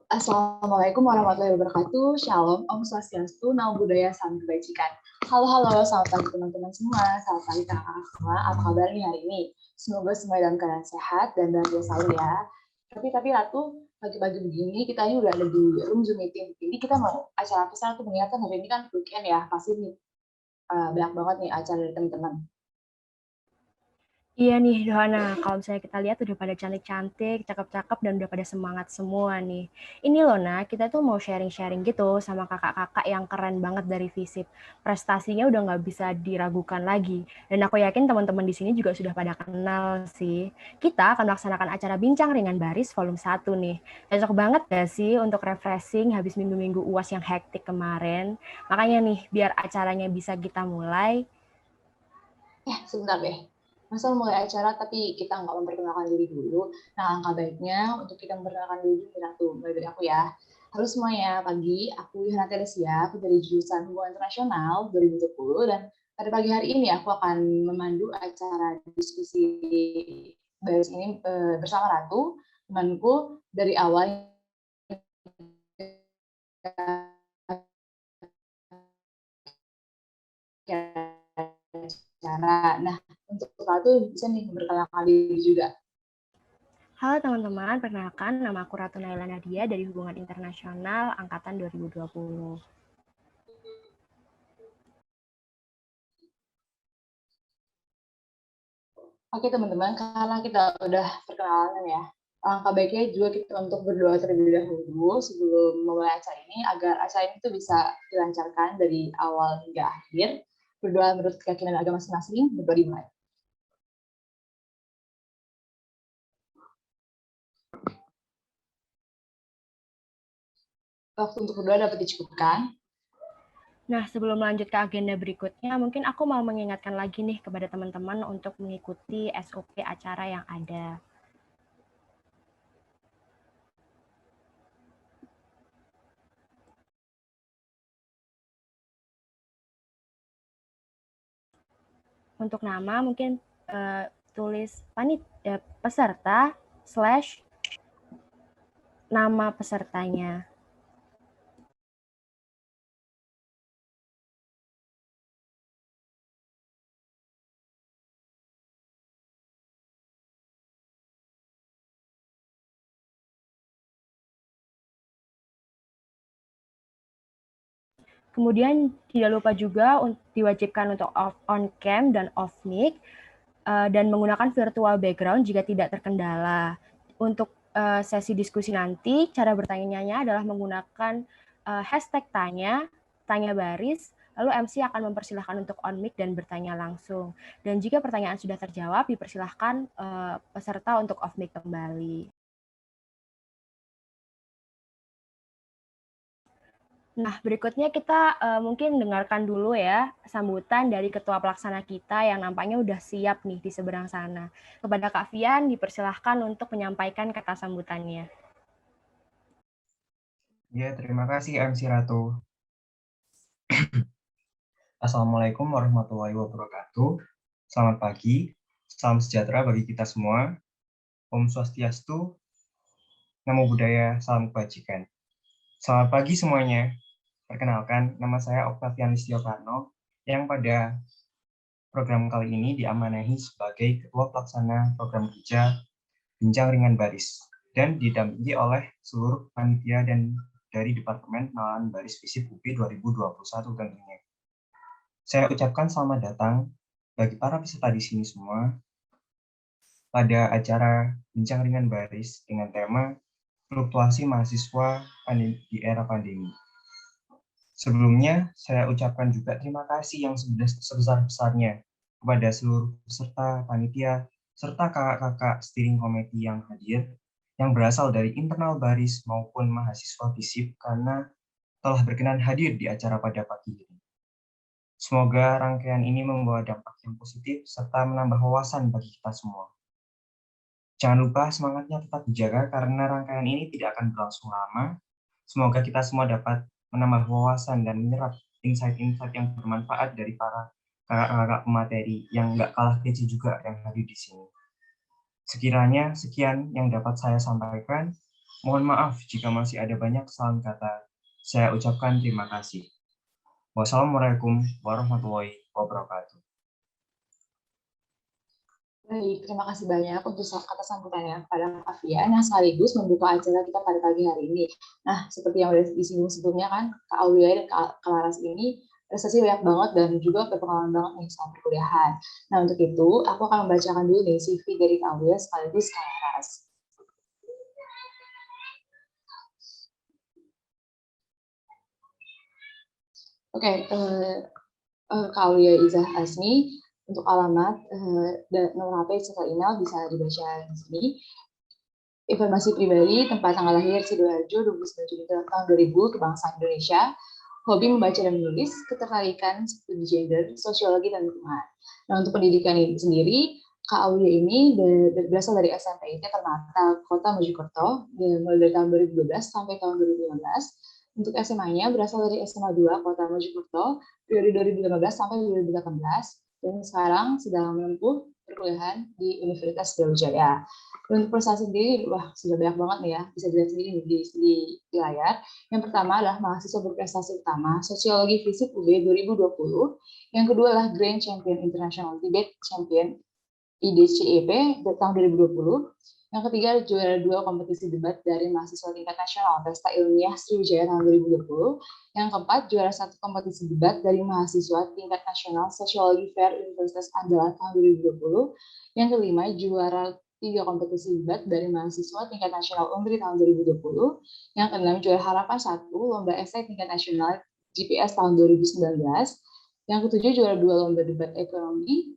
Assalamualaikum warahmatullahi wabarakatuh. Shalom, Om Swastiastu, Namo Buddhaya, Salam Kebajikan. Halo, selamat pagi teman-teman semua. Selamat pagi kakak-kakak semua. Apa kabar nih hari ini? Semoga semua dalam keadaan sehat dan bahagia selalu ya. Tapi Ratu, pagi-pagi begini kita ini udah ada di room Zoom meeting. Ini kita mau acara apa sih Ratu? Mengingatkan hari ini kan weekend ya, pasti nih banyak banget nih acara dari teman-teman. Iya nih, Dohana. Kalau misalnya kita lihat udah pada cantik-cantik, cakep-cakep, dan udah pada semangat semua nih. Ini loh, Nah, kita tuh mau sharing-sharing gitu sama kakak-kakak yang keren banget dari FISIP. Prestasinya udah nggak bisa diragukan lagi. Dan aku yakin teman-teman di sini juga sudah pada kenal sih. Kita akan melaksanakan acara Bincang Ringan Baris volume 1 nih. Cocok banget gak sih untuk refreshing habis minggu-minggu UAS yang hektik kemarin? Makanya nih, biar acaranya bisa kita mulai, Sebentar deh. Masa mulai acara tapi kita nggak memperkenalkan diri dulu. Nah, angka baiknya untuk kita memperkenalkan diri dulu, Ratu. Mulai dari aku ya. Halo semuanya, pagi. Aku Yohana Teresia, aku dari jurusan Hubungan Internasional 2020. Dan pada pagi hari ini aku akan memandu acara diskusi baris ini bersama Ratu, temanku dari awal acara. Nah, untuk Ratu bisa nih memperkenalkan diri juga. halo teman-teman, perkenalkan nama aku Ratu Naila Nadia dari Hubungan Internasional Angkatan 2020. Oke teman-teman, karena kita udah perkenalan ya, langkah baiknya juga kita untuk berdoa terlebih dahulu sebelum memulai acara ini, agar acara ini tuh bisa dilancarkan dari awal hingga akhir. Berdoa menurut keyakinan agama masing-masing, berdoa dimulai. Waktu untuk berdoa dapat dicukupkan. Nah, sebelum lanjut ke agenda berikutnya, mungkin aku mau mengingatkan lagi nih kepada teman-teman untuk mengikuti SOP acara yang ada. Untuk nama mungkin tulis peserta slash nama pesertanya. Kemudian tidak lupa juga diwajibkan untuk on cam dan off mic dan menggunakan virtual background jika tidak terkendala. Untuk sesi diskusi nanti, cara bertanya-nya adalah menggunakan hashtag tanya baris, lalu MC akan mempersilahkan untuk on mic dan bertanya langsung. Dan jika pertanyaan sudah terjawab, dipersilahkan peserta untuk off mic kembali. Nah, berikutnya kita mungkin dengarkan dulu ya sambutan dari ketua pelaksana kita yang nampaknya udah siap nih di seberang sana. Kepada Kak Fian, dipersilahkan untuk menyampaikan kata sambutannya. Ya, terima kasih MC Ratu. Assalamualaikum warahmatullahi wabarakatuh. Selamat pagi, salam sejahtera bagi kita semua. Om Swastiastu, Namo Buddhaya, salam kebajikan. Selamat pagi semuanya. Perkenalkan, nama saya Octavian Listio Karno, yang pada program kali ini diamanahi sebagai Ketua Pelaksana Program Kerja Bincang Ringan Baris, dan didampingi oleh seluruh panitia dan dari Departemen Pengenalan Baris FISIP UB 2021 tentunya. Saya ucapkan selamat datang bagi para peserta di sini semua pada acara Bincang Ringan Baris dengan tema Fluktuasi Mahasiswa di Era Pandemi. Sebelumnya, saya ucapkan juga terima kasih yang sebesar-besarnya kepada seluruh peserta panitia serta kakak-kakak steering committee yang hadir, yang berasal dari internal Baris maupun mahasiswa FISIP karena telah berkenan hadir di acara pada pagi ini. Semoga rangkaian ini membawa dampak yang positif serta menambah wawasan bagi kita semua. Jangan lupa semangatnya tetap dijaga karena rangkaian ini tidak akan berlangsung lama. Semoga kita semua dapat menambah wawasan dan menyerap insight-insight yang bermanfaat dari para kakak-kakak pemateri yang nggak kalah kece juga yang hadir di sini. Sekiranya sekian yang dapat saya sampaikan. Mohon maaf jika masih ada banyak kesalahan kata. Saya ucapkan terima kasih. Wassalamualaikum warahmatullahi wabarakatuh. Baik, terima kasih banyak untuk atas sambutannya kepada Kak Fian yang sekaligus membuka acara kita pada pagi hari ini. Nah, seperti yang sudah disinggung sebelumnya kan, Kak Aulia dan Kak Laras ini prestasi banyak banget dan juga berpengalaman banget nih soal perkuliahan. Nah, untuk itu, aku akan membacakan dulu nih CV dari Kak Aulia sekaligus Kak Laras. Oke, Kak Aulia Izah Asmi, untuk alamat dan nomor HP serta email bisa dibaca di sini. Informasi pribadi, tempat tanggal lahir Sidoarjo 29 Juni tahun 2000, kebangsaan Indonesia, hobi membaca dan menulis, ketertarikan studi gender, sosiologi dan lingkungan. Nah, untuk pendidikan ini sendiri, Kak Aulia ini berasal dari SMP IT Ternate Kota Mojokerto mulai dari tahun 2012 sampai tahun 2015. Untuk SMA-nya berasal dari SMA 2 Kota Mojokerto dari 2015 sampai 2018 dan sekarang sedang menempuh perkuliahan di Universitas Brawijaya. Untuk prestasi sendiri, wah sudah banyak banget nih ya, bisa dilihat sendiri di layar. Yang pertama adalah mahasiswa berprestasi utama Sosiologi Fisik UB 2020. Yang kedua adalah Grand Champion International Debate Champion IDCEP tahun 2020. Yang ketiga juara 2 kompetisi debat dari mahasiswa tingkat nasional Pesta Ilmiah Sriwijaya tahun 2020. Yang keempat juara 1 kompetisi debat dari mahasiswa tingkat nasional Sosiologi Fair Universitas Andalas tahun 2020. Yang kelima juara 3 kompetisi debat dari mahasiswa tingkat nasional UNRI tahun 2020. Yang keenam juara harapan 1 lomba esai tingkat nasional GPS tahun 2019. Yang ketujuh juara 2 lomba debat ekonomi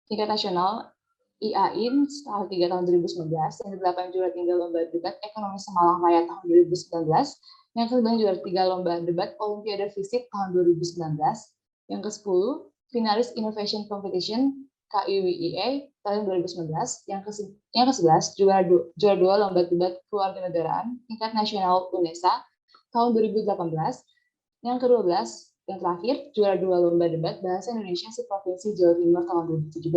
tingkat nasional IAIN tahun 3 tahun 2019, yang ke-8 juara 3 lomba debat ekonomi Semalang Raya tahun 2019, yang ke-9 juara 3 lomba debat Olimpiade Fisik tahun 2019, yang ke-10 finalis Innovation Competition KIWIA tahun 2019, yang ke-11 juara 2 lomba debat kewarganegaraan tingkat nasional UNESA tahun 2018, yang ke-12 yang terakhir, juara 2 lomba debat Bahasa Indonesia se-Provinsi Jawa Timur tahun 2017.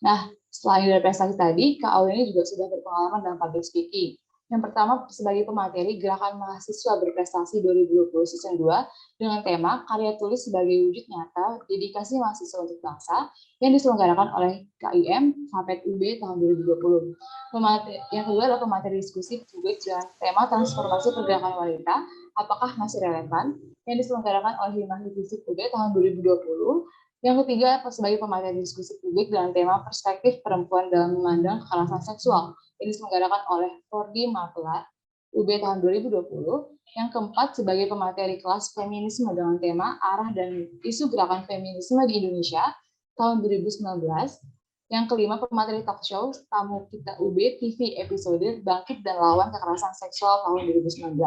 Nah, selain dari prestasi tadi, Kak Aulia ini juga sudah berpengalaman dalam public speaking. Yang pertama, sebagai pemateri Gerakan Mahasiswa Berprestasi 2020 Season 2 dengan tema Karya Tulis sebagai Wujud Nyata Dedikasi Mahasiswa untuk Bangsa yang diselenggarakan oleh KIM FAPET UB tahun 2020. Yang kedua adalah pemateri diskusi publik dengan tema Transformasi Pergerakan Wanita, apakah masih relevan, yang diselenggarakan oleh Himasi Fisik UB tahun 2020. Yang ketiga, sebagai pemateri diskusi publik dengan tema Perspektif Perempuan dalam Memandang Kekerasan Seksual, yang diselenggarakan oleh Fordi Mapela UB tahun 2020. Yang keempat, sebagai pemateri kelas Feminisme dengan tema Arah dan Isu Gerakan Feminisme di Indonesia tahun 2019. Yang kelima, pemateri talk show Tamu Kita UB TV episode Bangkit dan Lawan Kekerasan Seksual tahun 2019.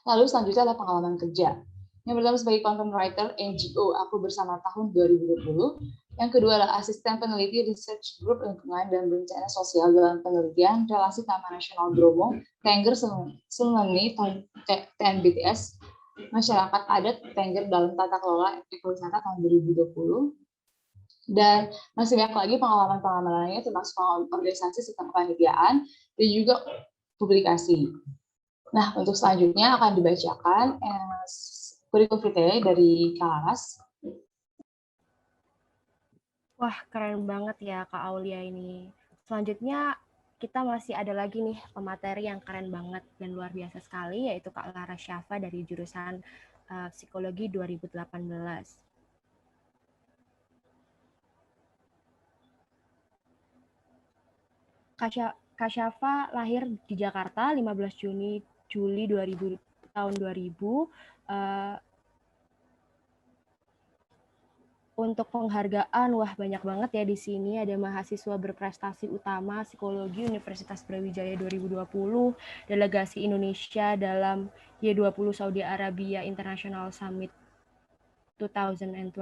Lalu selanjutnya adalah pengalaman kerja. Yang pertama sebagai content writer NGO Aku Bersama tahun 2020. Yang kedua adalah asisten peneliti Research Group Lingkungan dan Bencana Sosial dalam penelitian Relasi Taman Nasional Bromo, Tengger Semeni TNBTS, Masyarakat Adat Tengger dalam Tata Kelola Ekowisata tahun 2020. Dan masih banyak lagi pengalaman-pengalaman lainnya termasuk organisasi sistem kepanitiaan dan juga publikasi. Nah, untuk selanjutnya akan dibacakan kurikulum vitae dari Kak Laras. Wah, keren banget ya Kak Aulia ini. Selanjutnya kita masih ada lagi nih pemateri yang keren banget dan luar biasa sekali, yaitu Kak Laras Syafa dari jurusan Psikologi 2018. Kak Syafa lahir di Jakarta 15 Juli tahun 2000. Untuk penghargaan, wah banyak banget ya di sini. Ada mahasiswa berprestasi utama Psikologi Universitas Brawijaya 2020, delegasi Indonesia dalam Y20 Saudi Arabia International Summit 2020,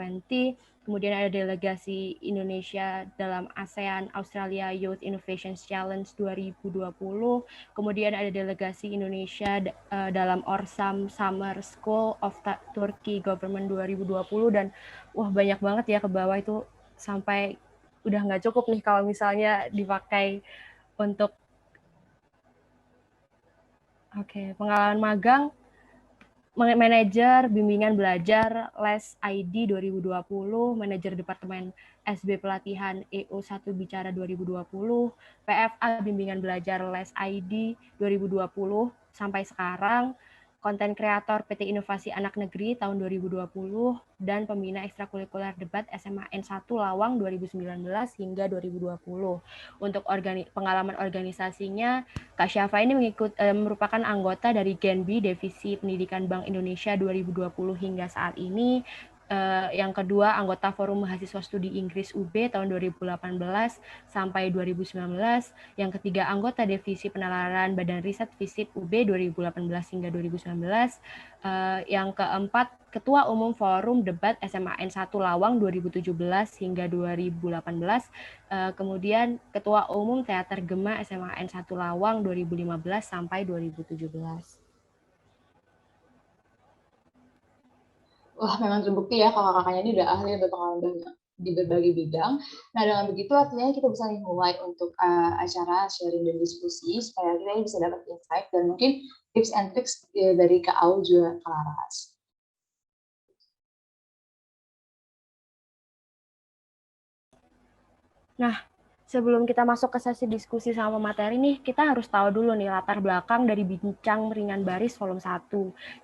kemudian ada delegasi Indonesia dalam ASEAN Australia Youth Innovation Challenge 2020, kemudian ada delegasi Indonesia dalam Orsam Summer School of Turkey Government 2020, dan wah banyak banget ya ke bawah itu, sampai udah nggak cukup nih kalau misalnya dipakai untuk Oke, pengalaman magang manajer bimbingan belajar les ID 2020, manajer departemen SB pelatihan EO1 bicara 2020, PFA bimbingan belajar les ID 2020 sampai sekarang, konten kreator PT Inovasi Anak Negeri tahun 2020, dan pembina ekstrakurikuler debat SMA N1 Lawang 2019 hingga 2020. Untuk pengalaman organisasinya, Kak Syafa ini merupakan anggota dari Genbi Divisi Pendidikan Bank Indonesia 2020 hingga saat ini. Yang kedua, anggota Forum Mahasiswa Studi Inggris UB tahun 2018 sampai 2019. Yang ketiga, anggota Divisi Penalaran Badan Riset FISIP UB 2018 hingga 2019. Yang keempat, Ketua Umum Forum Debat SMA N1 Lawang 2017 hingga 2018. Kemudian Ketua Umum Teater Gema SMA N1 Lawang 2015 sampai 2017. Wah, memang terbukti ya kakak-kakaknya ini udah ahli untuk pengalaman banyak di berbagai bidang. Nah, dengan begitu artinya kita bisa mulai untuk acara sharing dan diskusi supaya kita bisa dapat insight dan mungkin tips and tricks dari Kak Aul juga Kak Laras. Nah, sebelum kita masuk ke sesi diskusi sama materi nih, kita harus tahu dulu nih latar belakang dari Bincang Ringan Baris volume 1.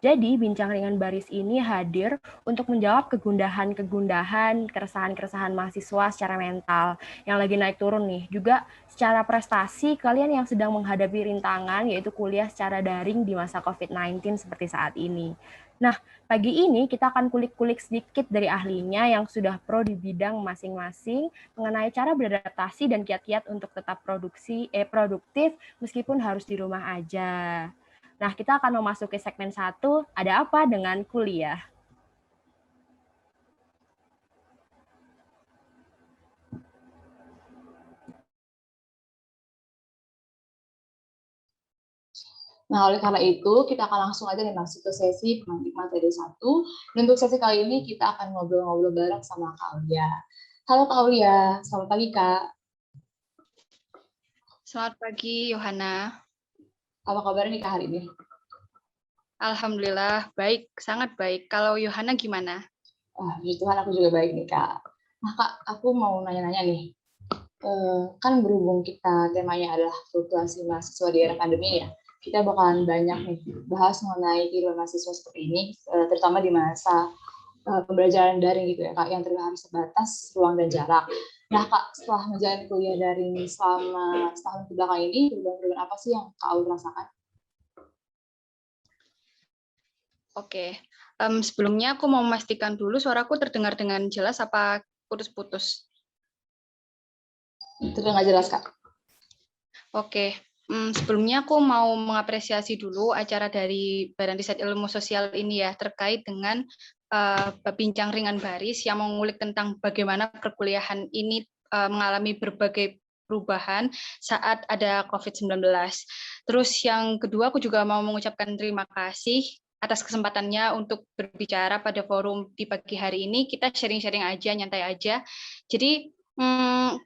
Jadi, Bincang Ringan Baris ini hadir untuk menjawab kegundahan-kegundahan, keresahan-keresahan mahasiswa secara mental yang lagi naik turun nih. Juga secara prestasi, kalian yang sedang menghadapi rintangan, yaitu kuliah secara daring di masa COVID-19 seperti saat ini. Nah, pagi ini kita akan kulik-kulik sedikit dari ahlinya yang sudah pro di bidang masing-masing mengenai cara beradaptasi dan kiat-kiat untuk tetap produktif meskipun harus di rumah aja. Nah, kita akan memasuki segmen 1, ada apa dengan kuliah? Nah, oleh karena itu, kita akan langsung aja nih masuk ke sesi pemantik materi 1. Dan untuk sesi kali ini, kita akan ngobrol-ngobrol bareng sama Kak Aulia. Halo Kak Aulia, selamat pagi Kak. Selamat pagi, Yohana. Apa kabarnya nih Kak hari ini? Alhamdulillah, baik, sangat baik. Kalau Yohana gimana? Wah, puji Tuhan aku juga baik nih Kak. Nah Kak, aku mau nanya-nanya nih. Kan berhubung kita temanya adalah fluktuasi mahasiswa di era pandemi ya, kita bakalan banyak nih bahas mengenai kehidupan mahasiswa seperti ini, terutama di masa pembelajaran daring gitu ya Kak, yang harus terbatas ruang dan jarak. Nah Kak, setelah menjalani kuliah daring selama setahun kebelakang ini, perubahan-perubahan apa sih yang Kak Aul rasakan? Oke, sebelumnya aku mau memastikan dulu suaraku terdengar dengan jelas apa putus-putus? Terdengar jelas Kak. Oke, sebelumnya aku mau mengapresiasi dulu acara dari Badan Riset Ilmu Sosial ini ya, terkait dengan Bincang Ringan Baris yang mengulik tentang bagaimana perkuliahan ini mengalami berbagai perubahan saat ada COVID-19. Terus yang kedua, aku juga mau mengucapkan terima kasih atas kesempatannya untuk berbicara pada forum di pagi hari ini. Kita sharing-sharing aja, nyantai aja. Jadi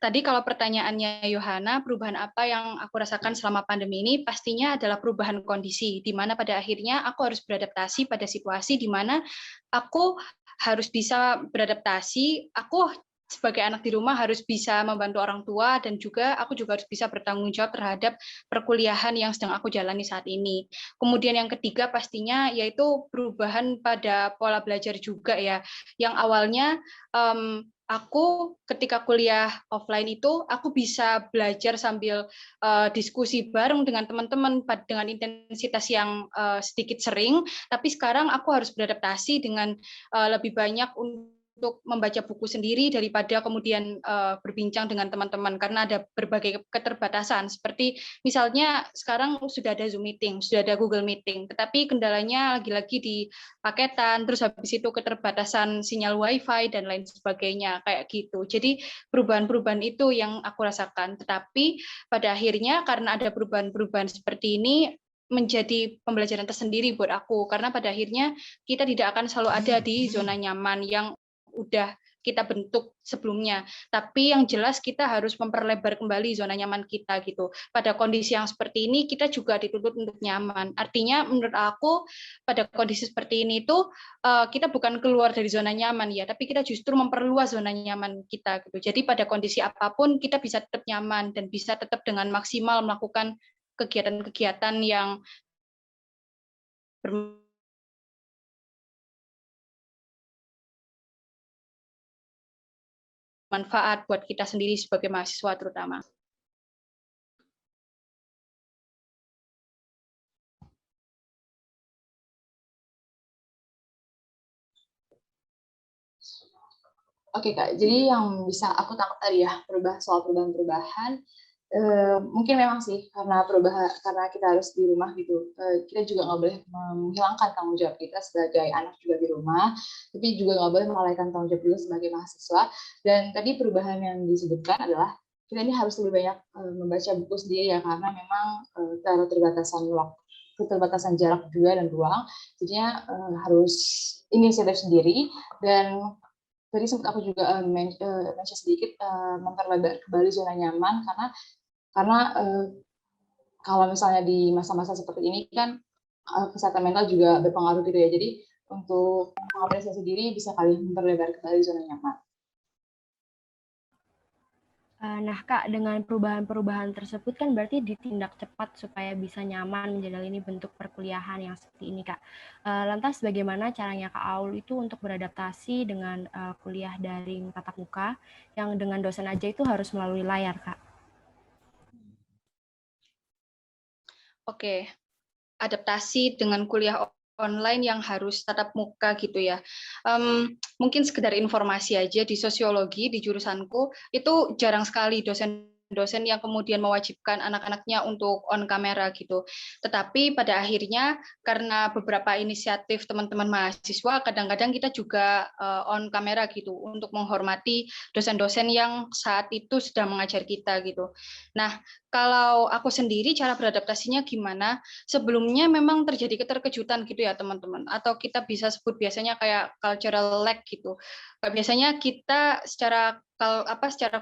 tadi kalau pertanyaannya Yohana, perubahan apa yang aku rasakan selama pandemi ini, pastinya adalah perubahan kondisi, di mana pada akhirnya aku harus beradaptasi pada situasi di mana aku harus bisa beradaptasi, aku sebagai anak di rumah harus bisa membantu orang tua, dan juga aku juga harus bisa bertanggung jawab terhadap perkuliahan yang sedang aku jalani saat ini. Kemudian yang ketiga pastinya yaitu perubahan pada pola belajar juga ya, yang awalnya aku ketika kuliah offline itu aku bisa belajar sambil diskusi bareng dengan teman-teman dengan intensitas yang sedikit sering, tapi sekarang aku harus beradaptasi dengan lebih banyak untuk membaca buku sendiri daripada kemudian berbincang dengan teman-teman karena ada berbagai keterbatasan, seperti misalnya sekarang sudah ada Zoom meeting, sudah ada Google Meeting, tetapi kendalanya lagi-lagi di paketan, terus habis itu keterbatasan sinyal WiFi dan lain sebagainya kayak gitu. Jadi perubahan-perubahan itu yang aku rasakan, tetapi pada akhirnya karena ada perubahan-perubahan seperti ini menjadi pembelajaran tersendiri buat aku, karena pada akhirnya kita tidak akan selalu ada di zona nyaman yang udah kita bentuk sebelumnya. Tapi yang jelas kita harus memperlebar kembali zona nyaman kita gitu. Pada kondisi yang seperti ini kita juga dituntut untuk nyaman. Artinya menurut aku pada kondisi seperti ini itu kita bukan keluar dari zona nyaman ya, tapi kita justru memperluas zona nyaman kita gitu. Jadi pada kondisi apapun kita bisa tetap nyaman dan bisa tetap dengan maksimal melakukan kegiatan-kegiatan yang bermanfaat buat kita sendiri sebagai mahasiswa terutama. Oke Kak, jadi yang bisa aku tangkap tadi ya, soal perubahan-perubahan, mungkin memang sih karena kita harus di rumah gitu, kita juga nggak boleh menghilangkan tanggung jawab kita sebagai anak juga di rumah, tapi juga nggak boleh melalaikan tanggung jawab juga sebagai mahasiswa. Dan tadi perubahan yang disebutkan adalah kita ini harus lebih banyak membaca buku sendiri ya, karena memang keterbatasan waktu, keterbatasan jarak juga dan ruang, jadinya harus inisiatif sendiri. Dan tadi sempat aku juga mention sedikit memperlebar kembali zona nyaman, karena kalau misalnya di masa-masa seperti ini kan kesehatan mental juga berpengaruh gitu ya. Jadi untuk mengapresiasi diri bisa kali memperlebar kembali zona nyaman. Nah Kak, dengan perubahan-perubahan tersebut kan berarti ditindak cepat supaya bisa nyaman menjalani bentuk perkuliahan yang seperti ini Kak. Lantas bagaimana caranya Kak Aul itu untuk beradaptasi dengan kuliah daring tatap muka yang dengan dosen aja itu harus melalui layar Kak? Oke, adaptasi dengan kuliah online yang harus tatap muka gitu ya. Mungkin sekedar informasi aja, di sosiologi di jurusanku itu jarang sekali dosen yang kemudian mewajibkan anak-anaknya untuk on kamera gitu. Tetapi pada akhirnya karena beberapa inisiatif teman-teman mahasiswa, kadang-kadang kita juga on kamera gitu untuk menghormati dosen-dosen yang saat itu sedang mengajar kita gitu. Nah, kalau aku sendiri cara beradaptasinya gimana? Sebelumnya memang terjadi keterkejutan gitu ya teman-teman, atau kita bisa sebut biasanya kayak cultural lag gitu. Biasanya kita secara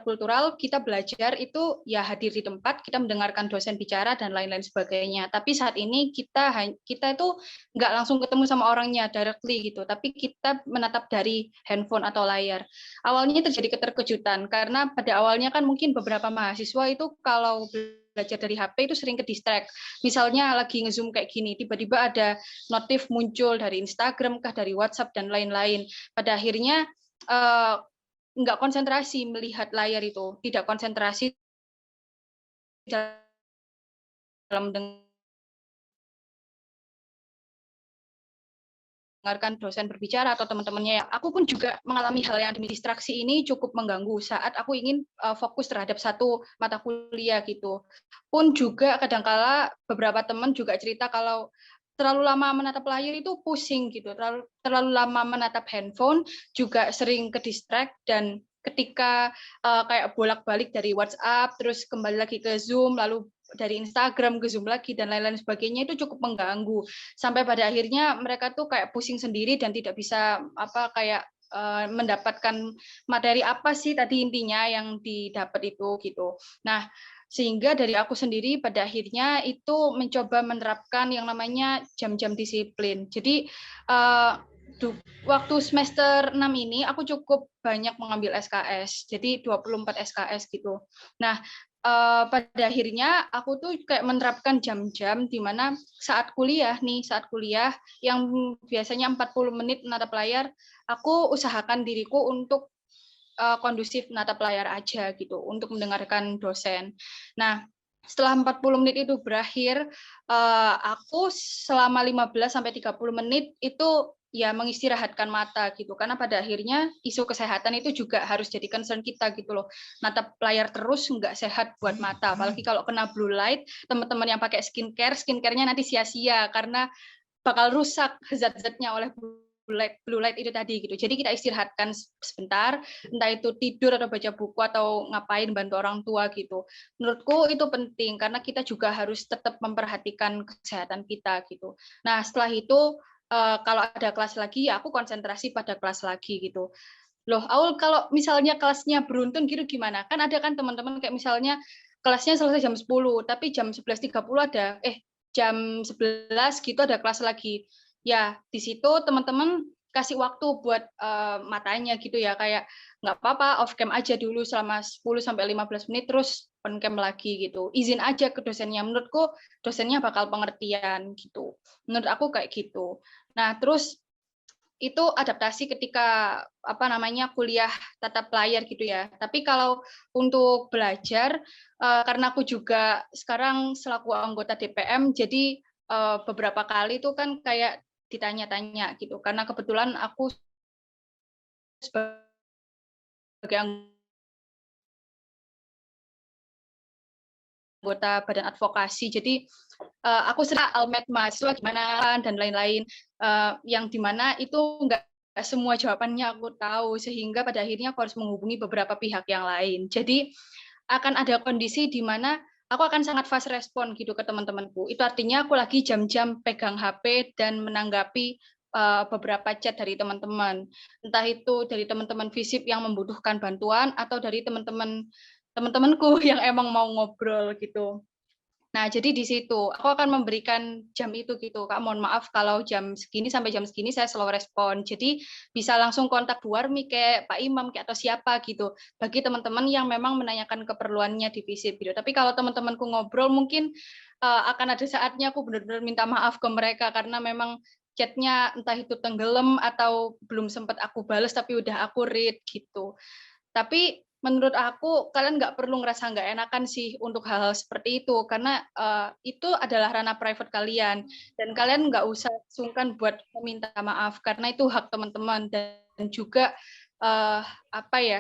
kultural kita belajar itu ya hadir di tempat, kita mendengarkan dosen bicara dan lain-lain sebagainya. Tapi saat ini kita itu nggak langsung ketemu sama orangnya directly gitu, tapi kita menatap dari handphone atau layar. Awalnya terjadi keterkejutan karena pada awalnya kan mungkin beberapa mahasiswa itu kalau belajar dari HP itu sering ke distract. Misalnya lagi nge-zoom kayak gini, tiba-tiba ada notif muncul dari Instagram kah, dari WhatsApp dan lain-lain. Pada akhirnya nggak konsentrasi melihat layar itu, tidak konsentrasi dalam mendengarkan dosen berbicara atau teman-temannya. Aku pun juga mengalami hal yang demi distraksi ini cukup mengganggu saat aku ingin fokus terhadap satu mata kuliah gitu. Pun juga kadangkala beberapa teman juga cerita kalau terlalu lama menatap layar itu pusing gitu, terlalu lama menatap handphone juga sering ke distract, dan ketika kayak bolak-balik dari WhatsApp terus kembali lagi ke Zoom, lalu dari Instagram ke Zoom lagi dan lain-lain sebagainya, itu cukup mengganggu sampai pada akhirnya mereka tuh kayak pusing sendiri dan tidak bisa mendapatkan materi apa sih tadi intinya yang didapat itu gitu. Nah, sehingga dari aku sendiri pada akhirnya itu mencoba menerapkan yang namanya jam-jam disiplin. Jadi waktu semester 6 ini aku cukup banyak mengambil SKS, jadi 24 SKS gitu. Nah, pada akhirnya aku tuh kayak menerapkan jam-jam di mana saat kuliah yang biasanya 40 menit menatap layar, aku usahakan diriku untuk kondusif menatap layar aja gitu untuk mendengarkan dosen. Nah, setelah 40 menit itu berakhir, aku selama 15 sampai 30 menit itu ya mengistirahatkan mata gitu, karena pada akhirnya isu kesehatan itu juga harus jadi concern kita gitu loh. Natap layar terus nggak sehat buat mata, apalagi kalau kena blue light, teman-teman yang pakai skincare-nya nanti sia-sia karena bakal rusak zat-zatnya oleh blue light itu tadi gitu. Jadi kita istirahatkan sebentar, entah itu tidur atau baca buku atau ngapain bantu orang tua gitu. Menurutku itu penting karena kita juga harus tetap memperhatikan kesehatan kita gitu. Nah, setelah itu kalau ada kelas lagi ya aku konsentrasi pada kelas lagi gitu. loh Aul kalau misalnya kelasnya beruntun gitu gimana? Kan ada kan teman-teman kayak misalnya kelasnya selesai jam 10, tapi jam 11.30 ada, jam 11 gitu ada kelas lagi. Ya, di situ teman-teman kasih waktu buat matanya gitu ya, kayak nggak apa-apa off cam aja dulu selama 10-15 menit, terus on cam lagi gitu. Izin aja ke dosennya, menurutku dosennya bakal pengertian gitu. Menurut aku kayak gitu. Nah, terus itu adaptasi ketika kuliah tatap layar gitu ya. Tapi kalau untuk belajar, karena aku juga sekarang selaku anggota DPM, jadi beberapa kali itu kan kayak ditanya-tanya gitu. Karena kebetulan aku sebagai anggota badan advokasi, jadi aku sering almet mahasiswa gimana dan lain-lain, yang dimana itu nggak semua jawabannya aku tahu, sehingga pada akhirnya aku harus menghubungi beberapa pihak yang lain. Jadi akan ada kondisi di mana aku akan sangat fast respon gitu ke teman-temanku. Itu artinya aku lagi jam-jam pegang HP dan menanggapi beberapa chat dari teman-teman. Entah itu dari teman-teman FISIP yang membutuhkan bantuan atau dari teman-temanku yang emang mau ngobrol gitu. Nah, jadi di situ aku akan memberikan jam itu gitu, Kak. Mohon maaf kalau jam segini sampai jam segini saya slow respon. Jadi bisa langsung kontak Bu Warmi kayak Pak Imam kayak atau siapa gitu. Bagi teman-teman yang memang menanyakan keperluannya di FISIP gitu. Tapi kalau teman-temanku ngobrol mungkin akan ada saatnya aku benar-benar minta maaf ke mereka karena memang chatnya entah itu tenggelam atau belum sempat aku balas tapi udah aku read gitu. Tapi menurut aku kalian nggak perlu ngerasa nggak enakan sih untuk hal-hal seperti itu karena itu adalah ranah private kalian dan kalian nggak usah sungkan buat meminta maaf karena itu hak teman-teman dan juga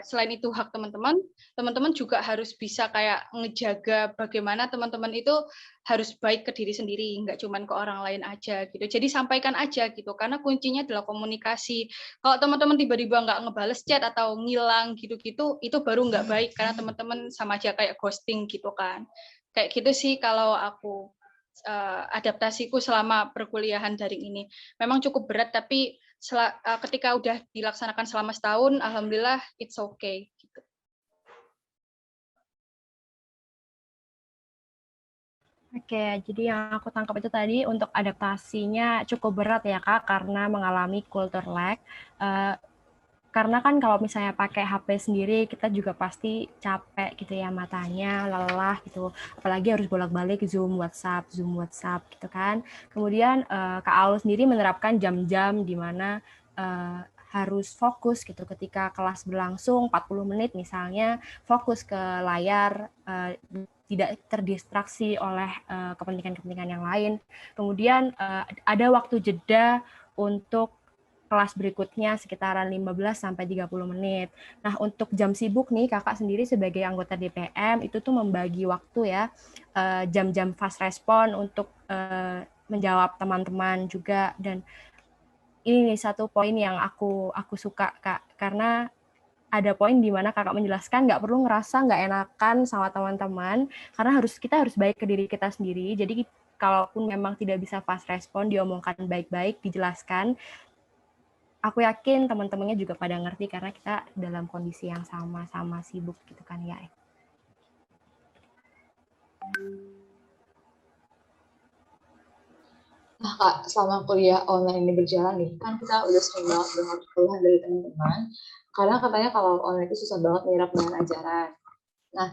selain itu hak teman-teman, teman-teman juga harus bisa kayak ngejaga bagaimana teman-teman itu harus baik ke diri sendiri, nggak cuma ke orang lain aja gitu. Jadi sampaikan aja gitu karena kuncinya adalah komunikasi. Kalau teman-teman tiba-tiba nggak ngebales chat atau ngilang gitu-gitu, itu baru nggak baik karena teman-teman sama aja kayak ghosting gitu kan. Kayak gitu sih kalau aku adaptasiku selama perkuliahan daring ini. Memang cukup berat, tapi ketika udah dilaksanakan selama setahun, alhamdulillah it's okay. Gitu. Oke, jadi yang aku tangkap itu tadi untuk adaptasinya cukup berat ya Kak, karena mengalami culture lag. Karena kan kalau misalnya pakai HP sendiri, kita juga pasti capek gitu ya matanya, lelah gitu. Apalagi harus bolak-balik Zoom WhatsApp gitu kan. Kemudian Kak Aul sendiri menerapkan jam-jam di mana harus fokus gitu ketika kelas berlangsung 40 menit misalnya, fokus ke layar, tidak terdistraksi oleh kepentingan-kepentingan yang lain. Kemudian ada waktu jeda untuk kelas berikutnya sekitaran 15-30 menit. Nah, untuk jam sibuk nih, Kakak sendiri sebagai anggota DPM itu tuh membagi waktu ya, jam-jam fast respon untuk menjawab teman-teman juga. Dan ini nih satu poin yang aku suka, Kak, karena ada poin di mana Kakak menjelaskan nggak perlu ngerasa nggak enakan sama teman-teman, karena kita harus baik ke diri kita sendiri. Jadi kalaupun memang tidak bisa fast respon, diomongkan baik-baik, dijelaskan, aku yakin teman-temannya juga pada ngerti karena kita dalam kondisi yang sama-sama sibuk gitu kan ya. Nah Kak, selama kuliah online ini berjalan nih, kan kita udah sering banget dengar keluhan dari teman-teman, karena katanya kalau online itu susah banget menyerap bahan ajaran. Nah,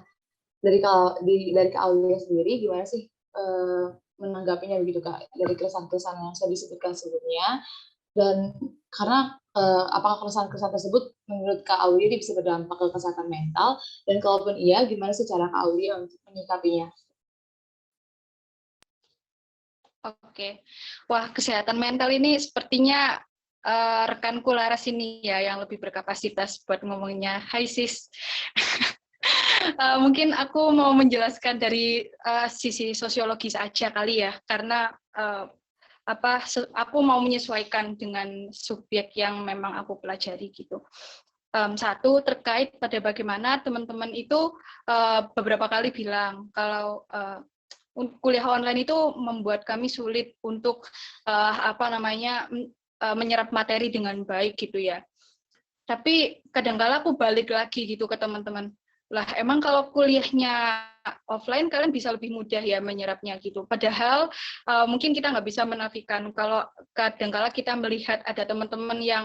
dari Kak Aulia sendiri gimana sih menanggapinya begitu Kak, dari keresahan-keresahan yang sudah disebutkan sebelumnya, dan karena apakah keresahan-keresahan tersebut menurut Kak Aulia bisa berdampak ke kesehatan mental, dan kalaupun iya, gimana sih cara Kak Aulia untuk menyikapinya? Oke, wah kesehatan mental ini sepertinya rekanku Laras ini ya yang lebih berkapasitas buat ngomongnya. Hai sis, mungkin aku mau menjelaskan dari sisi sosiologis aja kali ya, karena aku mau menyesuaikan dengan subjek yang memang aku pelajari gitu. Satu terkait pada bagaimana teman-teman itu beberapa kali bilang kalau kuliah online itu membuat kami sulit untuk menyerap materi dengan baik gitu ya. Tapi kadang-kala aku balik lagi gitu ke teman-teman. Lah, emang kalau kuliahnya offline kalian bisa lebih mudah ya menyerapnya gitu. Padahal mungkin kita nggak bisa menafikan kalau kadang-kala kita melihat ada teman-teman yang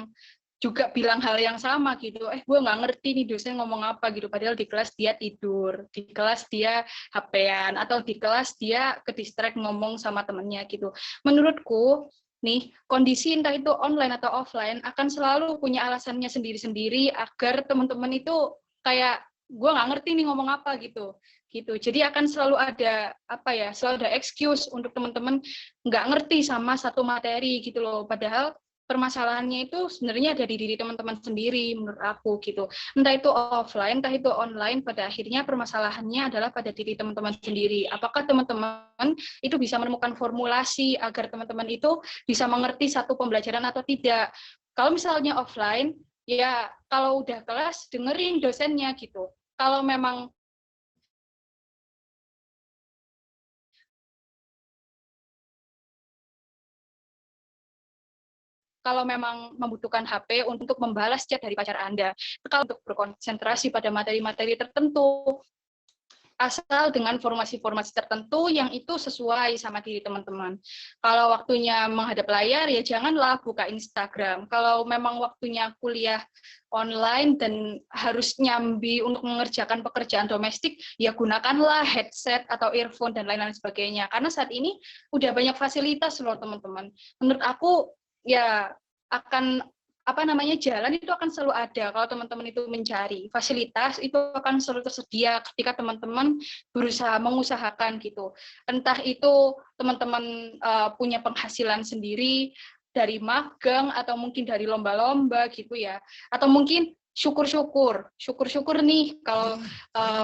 juga bilang hal yang sama gitu. Gue nggak ngerti nih dosen ngomong apa gitu. Padahal di kelas dia tidur, di kelas dia HP-an, atau di kelas dia ke distract ngomong sama temennya gitu. Menurutku nih, kondisi entah itu online atau offline akan selalu punya alasannya sendiri-sendiri agar teman-teman itu kayak gue nggak ngerti nih ngomong apa gitu. Jadi akan selalu ada selalu ada excuse untuk teman-teman nggak ngerti sama satu materi gitu loh. Padahal permasalahannya itu sebenarnya ada di diri teman-teman sendiri menurut aku gitu. Entah itu offline, entah itu online, pada akhirnya permasalahannya adalah pada diri teman-teman sendiri. Apakah teman-teman itu bisa menemukan formulasi agar teman-teman itu bisa mengerti satu pembelajaran atau tidak? Kalau misalnya offline, ya kalau udah kelas dengerin dosennya gitu. Kalau memang membutuhkan HP untuk membalas chat dari pacar Anda, kalau untuk berkonsentrasi pada materi-materi tertentu, asal dengan formasi-formasi tertentu yang itu sesuai sama diri teman-teman. Kalau waktunya menghadap layar, ya janganlah buka Instagram. Kalau memang waktunya kuliah online dan harus nyambi untuk mengerjakan pekerjaan domestik, ya gunakanlah headset atau earphone dan lain-lain sebagainya. Karena saat ini udah banyak fasilitas loh teman-teman. Menurut aku ya akan jalan itu akan selalu ada kalau teman-teman itu mencari. Fasilitas itu akan selalu tersedia ketika teman-teman berusaha mengusahakan gitu. Entah itu teman-teman punya penghasilan sendiri dari magang atau mungkin dari lomba-lomba gitu ya. Atau mungkin syukur-syukur nih kalau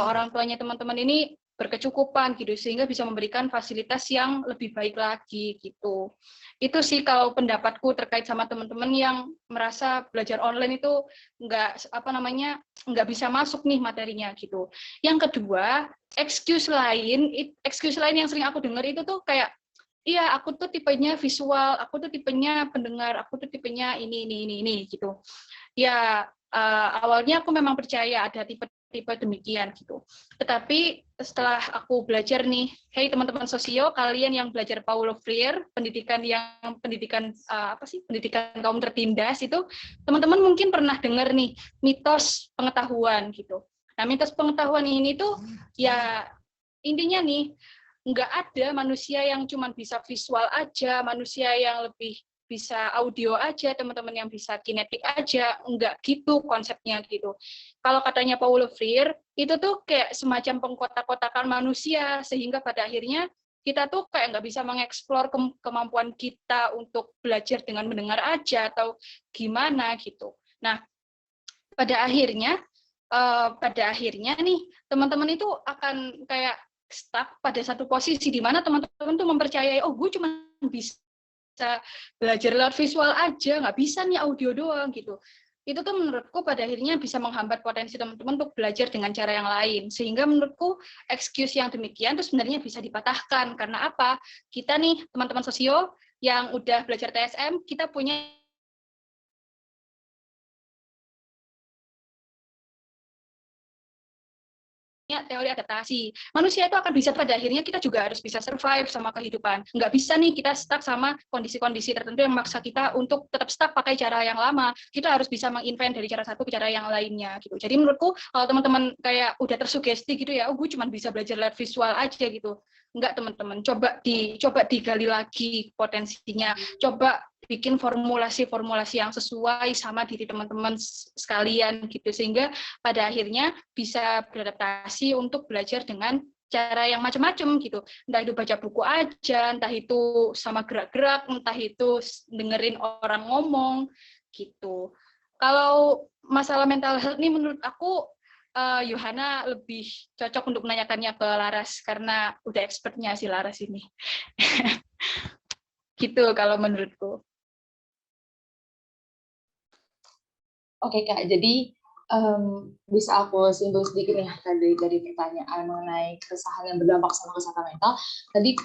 orang tuanya teman-teman ini berkecukupan gitu sehingga bisa memberikan fasilitas yang lebih baik lagi gitu. Itu sih kalau pendapatku terkait sama teman-teman yang merasa belajar online itu nggak bisa masuk nih materinya gitu. Yang kedua, excuse lain yang sering aku dengar itu tuh kayak, iya aku tuh tipenya visual, aku tuh tipenya pendengar, aku tuh tipenya ini gitu. Ya awalnya aku memang percaya ada tipe demikian gitu. Tetapi setelah aku belajar nih, hey teman-teman sosio, kalian yang belajar Paulo Freire, pendidikan kaum tertindas itu, teman-teman mungkin pernah dengar nih mitos pengetahuan gitu. Nah, mitos pengetahuan ini tuh ya intinya nih nggak ada manusia yang cuma bisa visual aja, manusia yang lebih bisa audio aja, teman-teman yang bisa kinetik aja, enggak gitu konsepnya gitu. Kalau katanya Paulo Freire, itu tuh kayak semacam pengkotak-kotakan manusia, sehingga pada akhirnya kita tuh kayak nggak bisa mengeksplor kemampuan kita untuk belajar dengan mendengar aja, atau gimana gitu. Nah, pada akhirnya nih, teman-teman itu akan kayak stuck pada satu posisi, di mana teman-teman tuh mempercayai, oh gue cuma bisa belajar lewat visual aja, nggak bisa nih audio doang gitu. Itu tuh menurutku pada akhirnya bisa menghambat potensi teman-teman untuk belajar dengan cara yang lain. Sehingga menurutku excuse yang demikian itu sebenarnya bisa dipatahkan. Karena apa? Kita nih teman-teman sosio yang udah belajar TSM, kita punya teori adaptasi. Manusia itu akan bisa, pada akhirnya kita juga harus bisa survive sama kehidupan. Nggak bisa nih kita stuck sama kondisi-kondisi tertentu yang memaksa kita untuk tetap stuck pakai cara yang lama. Kita harus bisa menginvent dari cara satu ke cara yang lainnya gitu. Jadi menurutku kalau teman-teman kayak udah tersugesti gitu ya, oh gue cuma bisa belajar lewat visual aja gitu. Enggak teman-teman, coba digali lagi potensinya. Coba bikin formulasi-formulasi yang sesuai sama diri teman-teman sekalian gitu, sehingga pada akhirnya bisa beradaptasi untuk belajar dengan cara yang macam-macam gitu. Entah itu baca buku aja, entah itu sama gerak-gerak, entah itu dengerin orang ngomong gitu. Kalau masalah mental health ini menurut aku Yohana lebih cocok untuk menanyakannya ke Laras karena udah expertnya si Laras ini. Gitu kalau menurutku. Oke Kak, jadi bisa aku simpul sedikit nih dari pertanyaan mengenai keresahan yang berdampak sama kesehatan mental. Tadi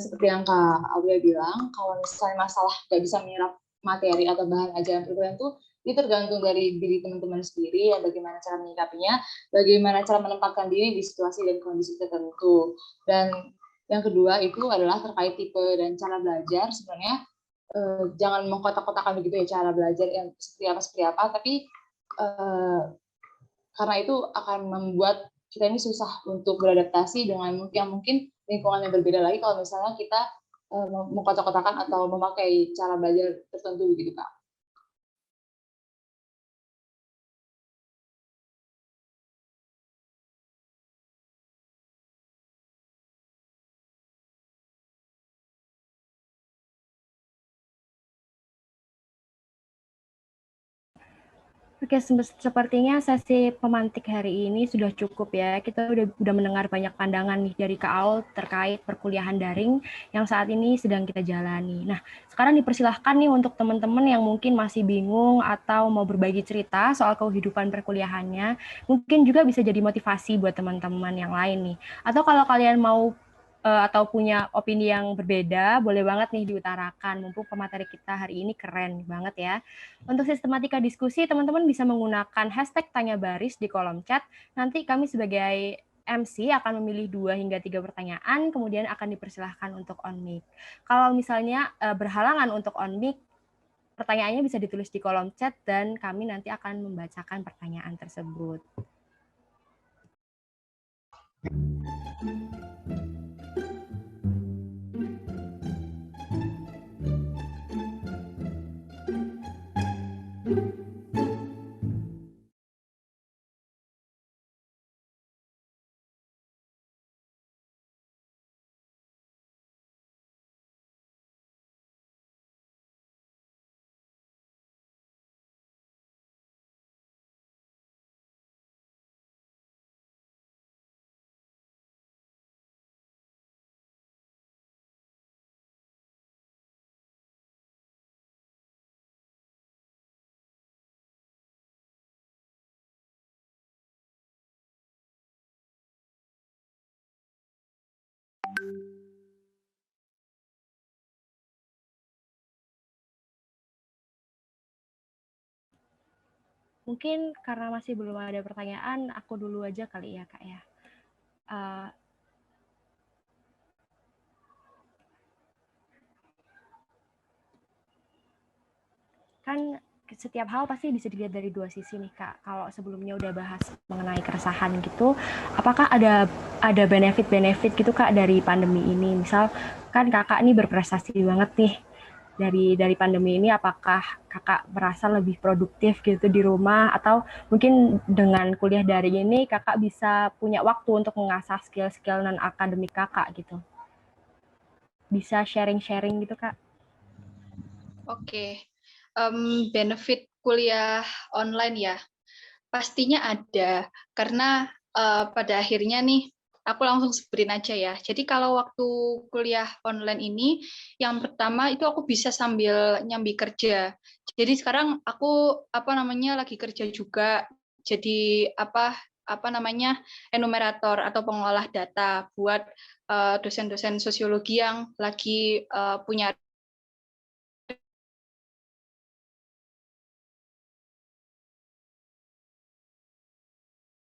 seperti yang Kak Aulia bilang, kalau misalnya masalah nggak bisa menyerap materi atau bahan ajaran perkuliahan tuh Ini tergantung dari diri teman-teman sendiri ya, bagaimana cara menyikapinya, bagaimana cara menempatkan diri di situasi dan kondisi tertentu. Dan yang kedua itu adalah terkait tipe dan cara belajar. Sebenarnya jangan mengkotak-kotakan begitu ya cara belajar yang seperti apa, tapi karena itu akan membuat kita ini susah untuk beradaptasi dengan yang mungkin lingkungan yang berbeda lagi kalau misalnya kita mengkotak-kotakan atau memakai cara belajar tertentu begitu Kak. Oke, sepertinya sesi pemantik hari ini sudah cukup ya. Kita udah mendengar banyak pandangan nih dari Kak Aul terkait perkuliahan daring yang saat ini sedang kita jalani. Nah, sekarang dipersilahkan nih untuk teman-teman yang mungkin masih bingung atau mau berbagi cerita soal kehidupan perkuliahannya. Mungkin juga bisa jadi motivasi buat teman-teman yang lain nih. Atau kalau kalian mau atau punya opini yang berbeda, boleh banget nih diutarakan. Mumpung pemateri kita hari ini keren banget ya. Untuk sistematika diskusi, teman-teman bisa menggunakan hashtag tanya baris di kolom chat. Nanti kami sebagai MC akan memilih 2 hingga 3 pertanyaan, kemudian akan dipersilahkan untuk on mic. Kalau misalnya berhalangan untuk on mic, pertanyaannya bisa ditulis di kolom chat dan kami nanti akan membacakan pertanyaan tersebut. Mungkin karena masih belum ada pertanyaan, aku dulu aja kali ya, Kak ya. Kan setiap hal pasti bisa dilihat dari 2 sisi nih, Kak. Kalau sebelumnya udah bahas mengenai keresahan gitu, apakah ada benefit-benefit gitu, Kak, dari pandemi ini? Misal, kan Kakak nih berprestasi banget nih dari pandemi ini, apakah Kakak merasa lebih produktif gitu di rumah, atau mungkin dengan kuliah daring ini Kakak bisa punya waktu untuk mengasah skill-skill non-akademik Kakak gitu? Bisa sharing-sharing gitu, Kak? Oke. Benefit kuliah online ya, pastinya ada. Karena pada akhirnya nih, aku langsung sebutin aja ya. Jadi kalau waktu kuliah online ini, yang pertama itu aku bisa sambil nyambi kerja. Jadi sekarang aku lagi kerja juga. Jadi enumerator atau pengolah data buat dosen-dosen sosiologi yang lagi punya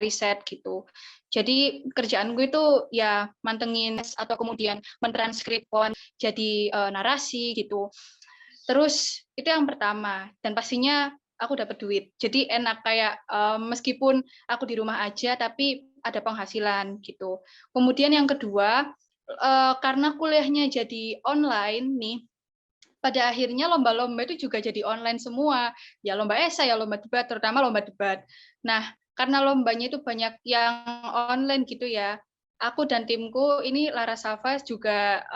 riset gitu. Jadi kerjaan gue itu ya mantengin atau kemudian mentranskrip jadi narasi gitu. Terus itu yang pertama, dan pastinya aku dapat duit. Jadi enak kayak meskipun aku di rumah aja tapi ada penghasilan gitu. Kemudian yang kedua, karena kuliahnya jadi online nih, pada akhirnya lomba-lomba itu juga jadi online semua. Ya lomba esai, ya lomba debat, terutama lomba debat. Nah, karena lombanya itu banyak yang online gitu ya. Aku dan timku ini Larasava juga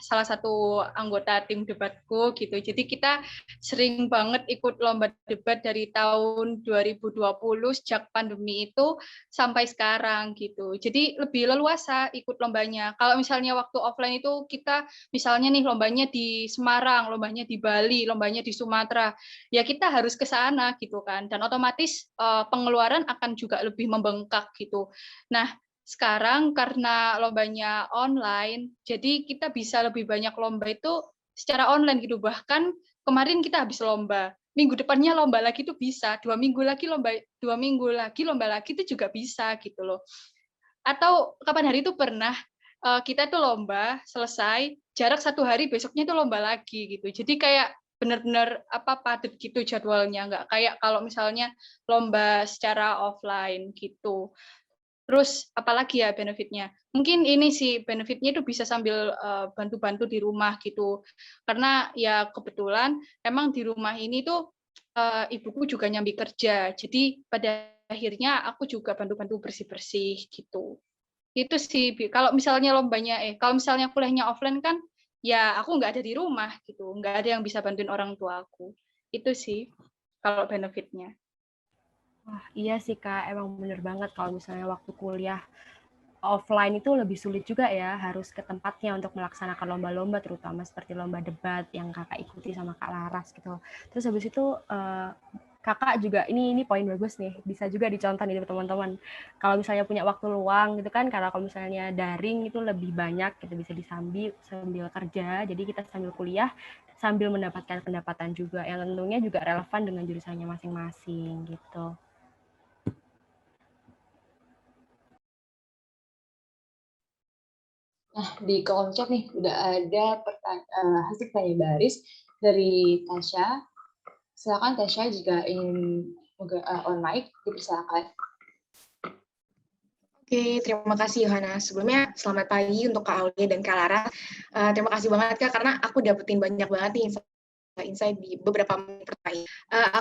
salah satu anggota tim debatku gitu. Jadi kita sering banget ikut lomba debat dari tahun 2020 sejak pandemi itu sampai sekarang gitu. Jadi lebih leluasa ikut lombanya. Kalau misalnya waktu offline itu kita misalnya nih lombanya di Semarang, lombanya di Bali, lombanya di Sumatera, ya kita harus ke sana gitu kan. Dan otomatis pengeluaran akan juga lebih membengkak gitu. Nah, sekarang karena lombanya online, jadi kita bisa lebih banyak lomba itu secara online gitu. Bahkan kemarin kita habis lomba, minggu depannya lomba lagi itu bisa, 2 minggu lagi lomba, 2 minggu lagi lomba lagi itu juga bisa gitu loh. Atau kapan hari itu pernah kita tuh lomba selesai, jarak 1 hari besoknya itu lomba lagi gitu. Jadi kayak benar-benar padat gitu jadwalnya, nggak kayak kalau misalnya lomba secara offline gitu. Terus apalagi ya benefitnya? Mungkin ini sih benefitnya itu bisa sambil bantu-bantu di rumah gitu. Karena ya kebetulan emang di rumah ini tuh ibuku juga nyambi kerja. Jadi pada akhirnya aku juga bantu-bantu bersih-bersih gitu. Itu sih kalau misalnya kalau misalnya kuliahnya offline kan ya aku nggak ada di rumah gitu. Nggak ada yang bisa bantuin orang tua aku. Itu sih kalau benefitnya. Wah, iya sih Kak, emang bener banget kalau misalnya waktu kuliah offline itu lebih sulit juga ya, harus ke tempatnya untuk melaksanakan lomba-lomba, terutama seperti lomba debat yang Kakak ikuti sama Kak Laras gitu. Terus habis itu Kakak juga, ini poin bagus nih, bisa juga dicontoh nih teman-teman. Kalau misalnya punya waktu luang gitu kan, karena kalau misalnya daring itu lebih banyak, kita bisa sambil kerja, jadi kita sambil kuliah, sambil mendapatkan pendapatan juga, yang tentunya juga relevan dengan jurusannya masing-masing gitu. Nah, di kolom chat nih udah ada hasil tanya baris dari Tasya. Silakan Tasya jika ingin on mic, dipersilakan. Oke, terima kasih Yohana. Sebelumnya selamat pagi untuk Kak Aulia dan Kak Lara. Terima kasih banget Kak, karena aku dapetin banyak banget nih insight di beberapa pertanyaan.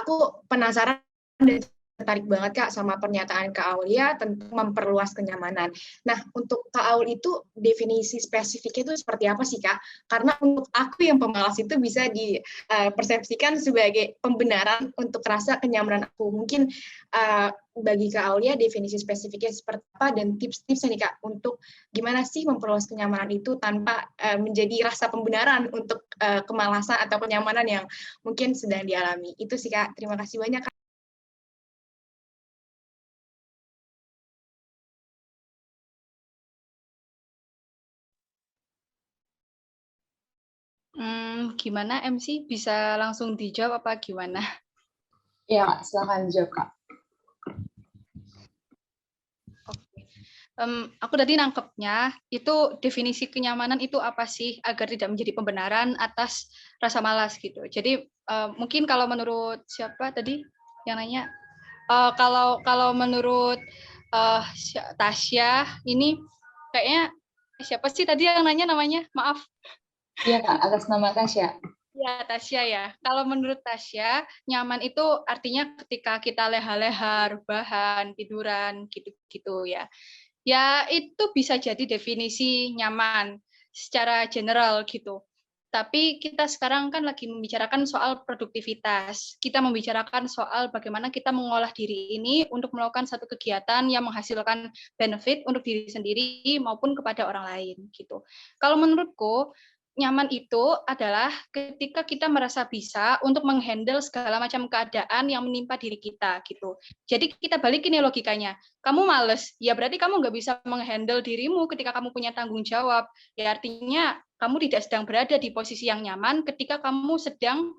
Aku penasaran dan tertarik banget Kak sama pernyataan Kak Aulia tentang memperluas kenyamanan. Nah, untuk Kak Aul itu definisi spesifiknya itu seperti apa sih Kak? Karena untuk aku yang pemalas itu bisa dipersepsikan sebagai pembenaran untuk rasa kenyamanan aku. Mungkin bagi Kak Aulia definisi spesifiknya seperti apa dan tips-tipsnya nih Kak untuk gimana sih memperluas kenyamanan itu tanpa menjadi rasa pembenaran untuk kemalasan atau kenyamanan yang mungkin sedang dialami. Itu sih Kak. Terima kasih banyak Kak. Gimana MC? Bisa langsung dijawab apa gimana? Ya, silakan jawab Kak. Aku tadi nangkepnya itu definisi kenyamanan itu apa sih agar tidak menjadi pembenaran atas rasa malas gitu. Jadi mungkin kalau menurut siapa tadi yang nanya, kalau menurut Tasya ini kayaknya siapa sih tadi yang nanya namanya? Maaf. Iya Kak, atas nama Tasya. Ya, Tasya ya. Kalau menurut Tasya, nyaman itu artinya ketika kita leha-leha, rebahan, tiduran, gitu-gitu ya. Ya, itu bisa jadi definisi nyaman secara general gitu. Tapi kita sekarang kan lagi membicarakan soal produktivitas. Kita membicarakan soal bagaimana kita mengolah diri ini untuk melakukan satu kegiatan yang menghasilkan benefit untuk diri sendiri maupun kepada orang lain gitu. Kalau menurutku, nyaman itu adalah ketika kita merasa bisa untuk menghandle segala macam keadaan yang menimpa diri kita gitu. Jadi kita balikin nih logikanya. Kamu males, ya berarti kamu nggak bisa menghandle dirimu ketika kamu punya tanggung jawab. Ya artinya kamu tidak sedang berada di posisi yang nyaman ketika kamu sedang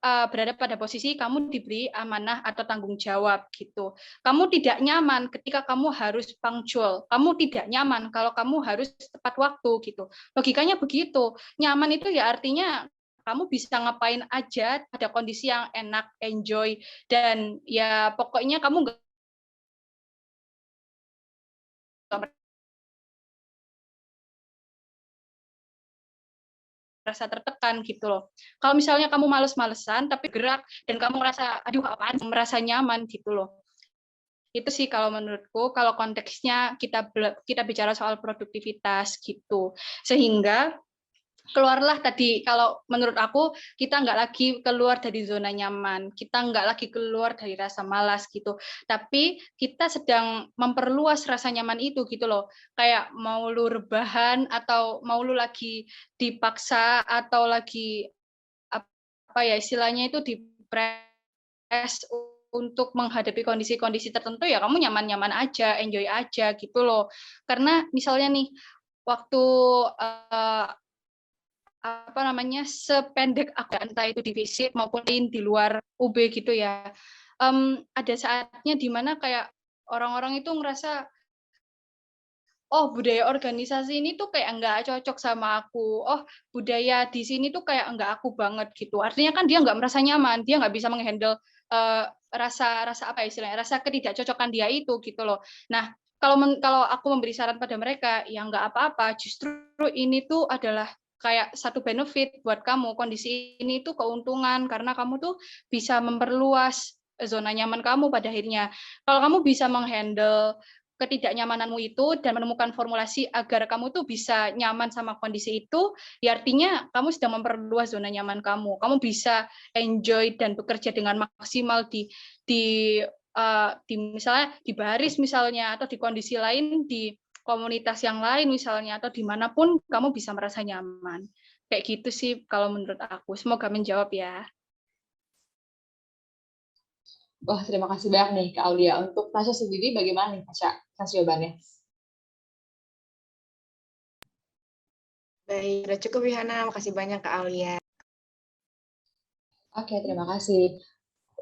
berada pada posisi kamu diberi amanah atau tanggung jawab gitu. Kamu tidak nyaman ketika kamu harus punctual. Kamu tidak nyaman kalau kamu harus tepat waktu gitu. Logikanya begitu. Nyaman itu ya artinya kamu bisa ngapain aja pada kondisi yang enak, enjoy, dan ya pokoknya kamu nggak merasa tertekan gitu loh. Kalau misalnya kamu males-malesan tapi gerak dan kamu merasa aduh apaan, merasa nyaman gitu loh. Itu sih kalau menurutku, kalau konteksnya kita bicara soal produktivitas gitu. Sehingga keluarlah tadi, kalau menurut aku kita nggak lagi keluar dari zona nyaman, kita nggak lagi keluar dari rasa malas gitu, tapi kita sedang memperluas rasa nyaman itu gitu loh, kayak mau lu rebahan atau mau lu lagi dipaksa atau lagi apa ya istilahnya itu dipres untuk menghadapi kondisi-kondisi tertentu ya kamu nyaman-nyaman aja, enjoy aja gitu loh, karena misalnya nih waktu apa namanya sependek aku, entah itu di FISIP maupun di luar UB gitu ya. Ada saatnya di mana kayak orang-orang itu ngerasa, oh budaya organisasi ini tuh kayak nggak cocok sama aku. Oh budaya di sini tuh kayak nggak aku banget gitu. Artinya kan dia nggak merasa nyaman, dia nggak bisa menghandle rasa apa istilahnya, rasa ketidakcocokan dia itu gitu loh. Nah kalau aku memberi saran pada mereka, ya nggak apa-apa. Justru ini tuh adalah kayak satu benefit buat kamu. Kondisi ini tuh keuntungan karena kamu tuh bisa memperluas zona nyaman kamu pada akhirnya. Kalau kamu bisa menghandle ketidaknyamananmu itu dan menemukan formulasi agar kamu tuh bisa nyaman sama kondisi itu, ya artinya kamu sedang memperluas zona nyaman kamu. Kamu bisa enjoy dan bekerja dengan maksimal di misalnya di baris misalnya, atau di kondisi lain di komunitas yang lain misalnya, atau dimanapun kamu bisa merasa nyaman. Kayak gitu sih kalau menurut aku. Semoga menjawab ya. Wah, terima kasih banyak nih Kak Aulia. Untuk Tasya sendiri bagaimana nih Tasya? Kasih jawabannya. Baik, udah cukup Yohana. Makasih banyak Kak Aulia. Oke, terima kasih.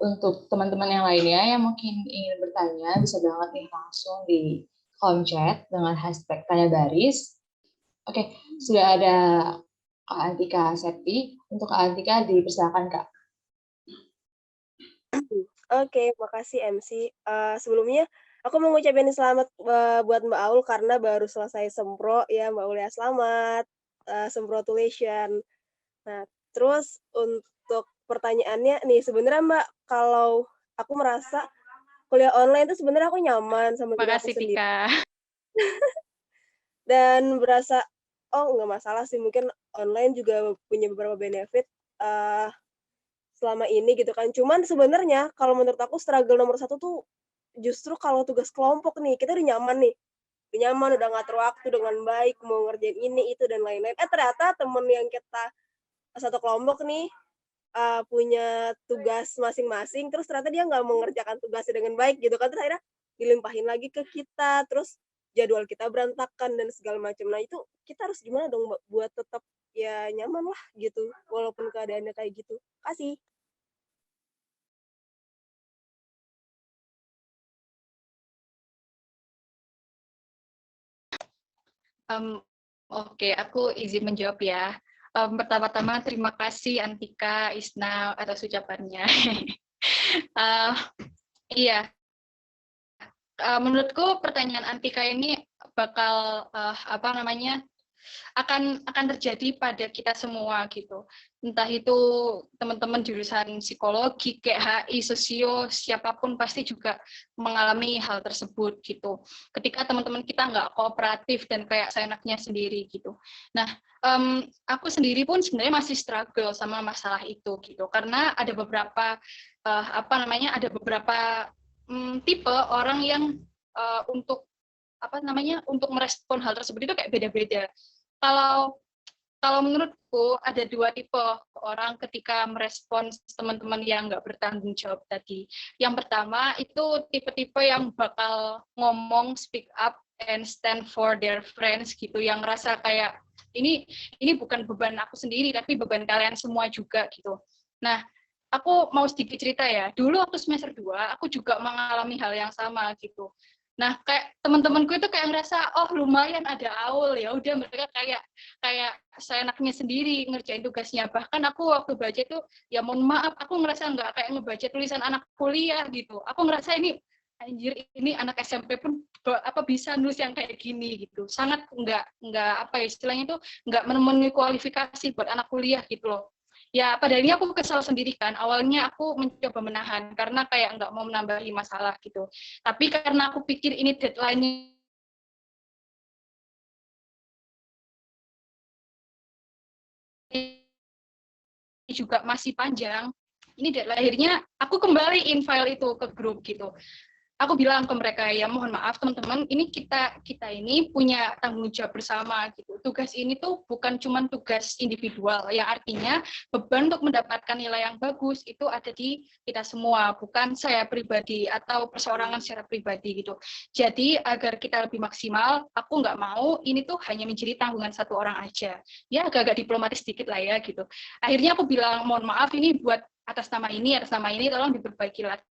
Untuk teman-teman yang lainnya yang mungkin ingin bertanya, bisa banget nih langsung di kolom chat dengan hashtag tanya baris. Oke, sudah ada Kak Antika Septi. Untuk Kak Antika, dipersilakan Kak. Oke, makasih MC. Sebelumnya aku mau ngucapin selamat buat Mbak Aul karena baru selesai sempro ya Mbak Aul ya, selamat semprotulation. Nah, terus untuk pertanyaannya nih, sebenarnya Mbak, kalau aku merasa kuliah online itu sebenarnya aku nyaman sama diri aku Makasih sendiri. Tika. Dan berasa, oh nggak masalah sih, mungkin online juga punya beberapa benefit selama ini gitu kan. Cuman sebenarnya kalau menurut aku struggle nomor satu tuh justru kalau tugas kelompok nih, kita udah nyaman nih. Udah nyaman, udah ngatur waktu dengan baik, mau ngerjain ini, itu, dan lain-lain. Ternyata temen yang kita satu kelompok nih, punya tugas masing-masing, terus ternyata dia nggak mengerjakan tugasnya dengan baik gitu kan. Terus akhirnya dilimpahin lagi ke kita, terus jadwal kita berantakan dan segala macam. Nah itu kita harus gimana dong buat tetap ya nyaman lah gitu, walaupun keadaannya kayak gitu. Kasih. Oke, aku izin menjawab ya. Pertama-tama terima kasih Antika, Isna atas ucapannya. Iya, menurutku pertanyaan Antika ini bakal apa namanya akan terjadi pada kita semua gitu. Entah itu teman-teman jurusan psikologi, kayak HI, sosio, siapapun pasti juga mengalami hal tersebut gitu. Ketika teman-teman kita nggak kooperatif dan kayak seenaknya sendiri gitu. Nah, aku sendiri pun sebenarnya masih struggle sama masalah itu gitu. Karena ada beberapa apa namanya, ada beberapa tipe orang yang untuk apa namanya, untuk merespon hal tersebut itu kayak beda-beda. Kalau kalau menurutku ada dua tipe orang ketika merespon teman-teman yang nggak bertanggung jawab tadi. Yang pertama itu tipe-tipe yang bakal ngomong, speak up, and stand for their friends gitu, yang ngerasa kayak ini bukan beban aku sendiri tapi beban kalian semua juga gitu. Nah, aku mau sedikit cerita ya. Dulu waktu semester 2 aku juga mengalami hal yang sama gitu. Nah, kayak teman-temanku itu kayak ngerasa, oh lumayan ada Aul, ya udah mereka kayak seenaknya sendiri ngerjain tugasnya. Bahkan aku waktu baca itu, ya mohon maaf, aku ngerasa nggak kayak ngebaca tulisan anak kuliah gitu. Aku ngerasa ini, anjir, ini anak SMP pun apa bisa nulis yang kayak gini gitu. Sangat nggak apa ya, istilahnya itu nggak memenuhi kualifikasi buat anak kuliah gitu loh. Ya pada ini aku kesal sendiri kan. Awalnya aku mencoba menahan karena kayak nggak mau menambahi masalah gitu. Tapi karena aku pikir ini deadline-nya juga masih panjang, ini deadline, akhirnya aku kembaliin file itu ke grup gitu. aku bilang ke mereka, ya mohon maaf teman-teman, ini kita ini punya tanggung jawab bersama gitu. Tugas ini tuh bukan cuma tugas individual, yang artinya beban untuk mendapatkan nilai yang bagus itu ada di kita semua, bukan saya pribadi atau perseorangan secara pribadi gitu. Jadi agar kita lebih maksimal, aku nggak mau ini tuh hanya menjadi tanggungan satu orang aja. Ya agak-agak diplomatis sedikit lah ya gitu. Akhirnya aku bilang, mohon maaf ini buat atas nama ini tolong diperbaiki lagi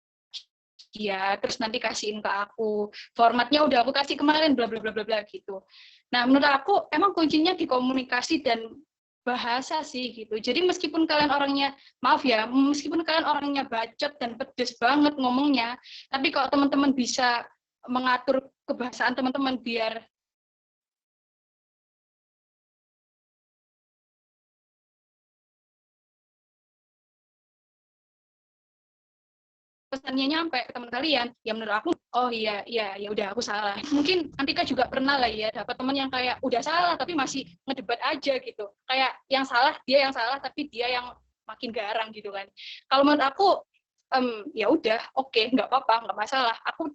ya, terus nanti kasihin ke aku, formatnya udah aku kasih kemarin, bla bla bla bla bla gitu. Nah menurut aku emang kuncinya di komunikasi dan bahasa sih gitu. Jadi meskipun kalian orangnya, maaf ya, meskipun kalian orangnya bacot dan pedes banget ngomongnya, tapi kalau teman-teman bisa mengatur kebahasaan teman-teman biar pesannya nyampe ke teman kalian, ya menurut aku, oh iya, ya udah aku salah. Mungkin Antika juga pernah lah ya dapat teman yang kayak udah salah tapi masih ngedebat aja gitu. Kayak yang salah dia yang salah tapi dia yang makin garang gitu kan. Kalau menurut aku ya udah, oke, nggak apa-apa, nggak masalah. Aku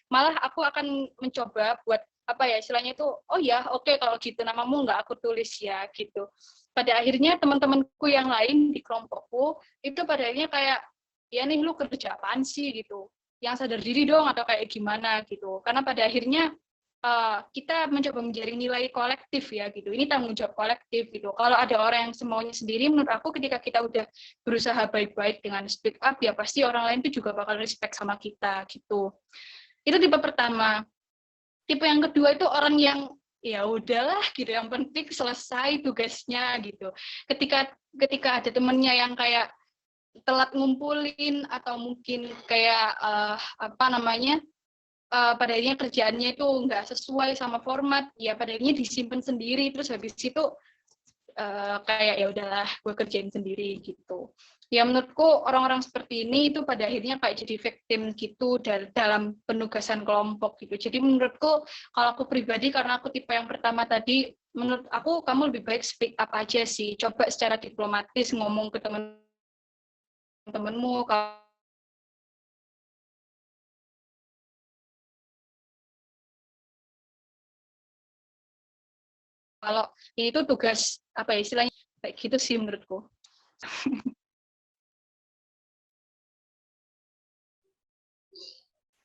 malah aku akan mencoba buat apa ya istilahnya itu, oh ya oke, kalau gitu namamu nggak aku tulis ya gitu. Pada akhirnya teman-temanku yang lain di kelompokku itu pada akhirnya kayak, ya nih lu kerja apaan sih gitu, yang sadar diri dong atau kayak gimana gitu, karena pada akhirnya kita mencoba menjaring nilai kolektif ya gitu, ini tanggung jawab kolektif gitu. Kalau ada orang yang semaunya sendiri, menurut aku ketika kita udah berusaha baik-baik dengan speak up, ya pasti orang lain itu juga bakal respect sama kita gitu. Itu tipe pertama. Tipe yang kedua itu orang yang ya udahlah gitu, yang penting selesai tugasnya gitu. Ketika ada temennya yang kayak telat ngumpulin atau mungkin kayak apa namanya pada akhirnya kerjaannya itu nggak sesuai sama format, ya pada akhirnya disimpan sendiri, terus habis itu kayak ya udahlah gue kerjain sendiri gitu. Ya menurutku orang-orang seperti ini itu pada akhirnya kayak jadi victim gitu dalam penugasan kelompok gitu. Jadi menurutku kalau aku pribadi, karena aku tipe yang pertama tadi, menurut aku kamu lebih baik speak up aja sih, coba secara diplomatis ngomong ke teman-temanmu kalau ini tuh tugas apa ya istilahnya, kayak gitu sih menurutku.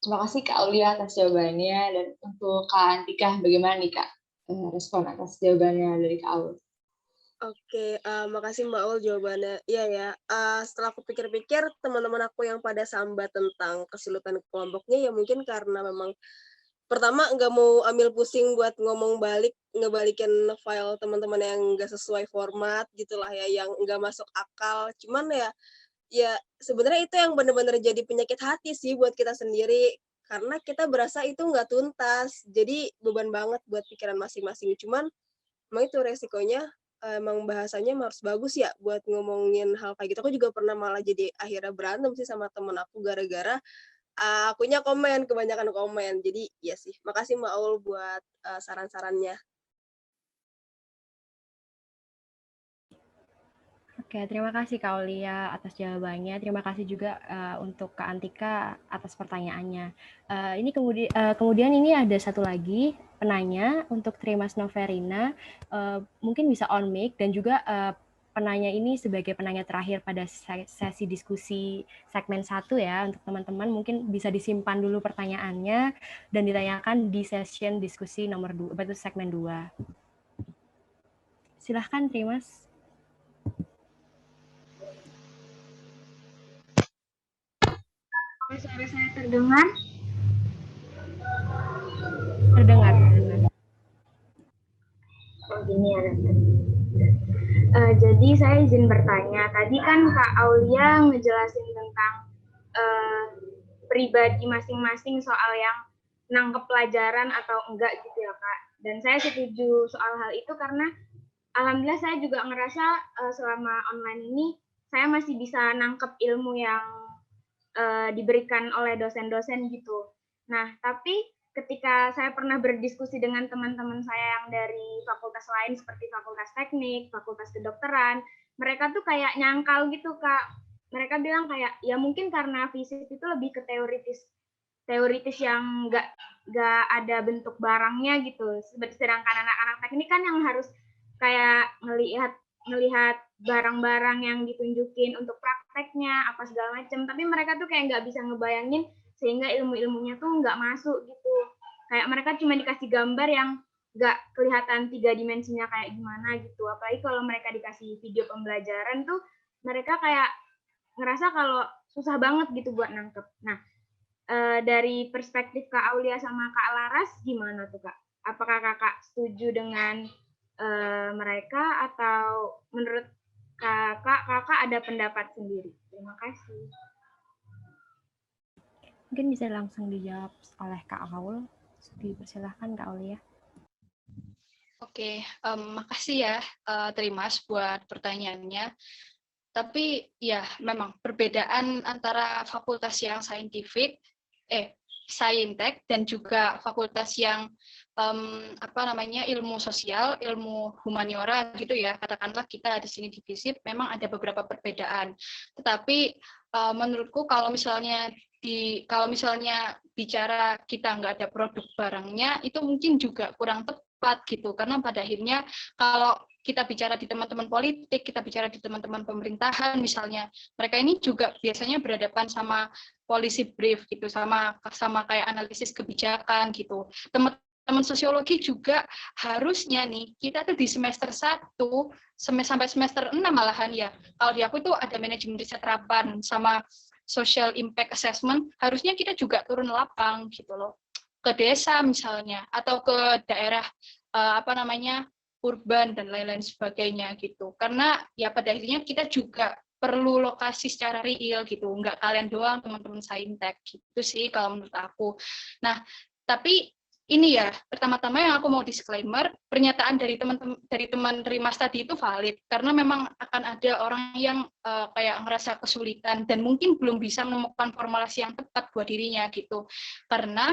Terima kasih Kak Aulia atas jawabannya, dan untuk Kak Antika, bagaimana nih Kak respon atas jawabannya dari Kak Aul? Oke, makasih Mbak Ul jawabannya. Iya ya, setelah aku pikir-pikir, teman-teman aku yang pada sambat tentang kesulitan kelompoknya, ya mungkin karena memang pertama nggak mau ambil pusing buat ngomong balik, ngebalikin file teman-teman yang nggak sesuai format gitulah ya, yang nggak masuk akal. Cuman ya sebenarnya itu yang benar-benar jadi penyakit hati sih buat kita sendiri, karena kita berasa itu nggak tuntas, jadi beban banget buat pikiran masing-masing. Cuman emang itu resikonya, emang bahasanya harus bagus ya buat ngomongin hal kayak gitu. Aku juga pernah malah jadi akhirnya berantem sih sama temen aku gara-gara akunya kebanyakan komen. Jadi iya sih, makasih Mbak Aul buat saran-sarannya. Oke, terima kasih Kak Aulia atas jawabannya. Terima kasih juga untuk Kak Antika atas pertanyaannya. Ini kemudian ini ada satu lagi penanya untuk Trimas Noverina. Mungkin bisa on mic, dan juga penanya ini sebagai penanya terakhir pada sesi diskusi segmen 1 ya. Untuk teman-teman mungkin bisa disimpan dulu pertanyaannya dan ditanyakan di session diskusi nomor 2, berarti segmen 2. Silahkan Trimas. Suara saya terdengar? Terdengar. Oh gini ya. Jadi saya izin bertanya. Tadi kan Kak Aulia ngejelasin tentang pribadi masing-masing soal yang nangkep pelajaran atau enggak gitu ya Kak. Dan saya setuju soal hal itu karena alhamdulillah saya juga ngerasa selama online ini saya masih bisa nangkep ilmu yang diberikan oleh dosen-dosen gitu. Nah, tapi ketika saya pernah berdiskusi dengan teman-teman saya yang dari fakultas lain seperti fakultas teknik, fakultas kedokteran, mereka tuh kayak nyangkal gitu Kak. Mereka bilang kayak, ya mungkin karena fisik itu lebih ke teoritis yang nggak ada bentuk barangnya gitu. Sedangkan anak-anak teknik kan yang harus kayak ngelihat barang-barang yang ditunjukin untuk prakteknya apa segala macam. Tapi mereka tuh kayak nggak bisa ngebayangin sehingga ilmu-ilmunya tuh nggak masuk gitu. Kayak mereka cuma dikasih gambar yang nggak kelihatan 3 dimensinya kayak gimana gitu. Apalagi kalau mereka dikasih video pembelajaran tuh mereka kayak ngerasa kalau susah banget gitu buat nangkep. Nah, dari perspektif Kak Aulia sama Kak Laras gimana tuh Kak? Apakah Kakak setuju dengan mereka atau menurut Kakak ada pendapat sendiri? Terima kasih. Mungkin bisa langsung dijawab oleh Kak Aul. Dipersilahkan Kak Aulia. Oke, makasih ya Trimas buat pertanyaannya. Tapi ya memang perbedaan antara fakultas yang saintek dan juga fakultas yang ilmu sosial, ilmu humaniora gitu ya, katakanlah kita di sini di FISIP memang ada beberapa perbedaan. Tetapi menurutku kalau misalnya bicara kita nggak ada produk barangnya, itu mungkin juga kurang tepat gitu, karena pada akhirnya kalau kita bicara di teman-teman politik, kita bicara di teman-teman pemerintahan misalnya, mereka ini juga biasanya berhadapan sama policy brief gitu, sama kayak analisis kebijakan gitu. Teman-teman sosiologi juga harusnya nih, kita tuh di semester 1 sampai semester 6 malahan ya. Kalau di aku itu ada manajemen riset terapan sama social impact assessment, harusnya kita juga turun lapang gitu loh. Ke desa misalnya, atau ke daerah urban dan lain-lain sebagainya gitu. Karena ya pada akhirnya kita juga perlu lokasi secara real gitu, nggak kalian doang teman-teman saintek gitu sih kalau menurut aku. Nah, tapi ini ya pertama-tama yang aku mau disclaimer, pernyataan dari teman Rimas tadi itu valid karena memang akan ada orang yang kayak ngerasa kesulitan dan mungkin belum bisa menemukan formulasi yang tepat buat dirinya gitu. Karena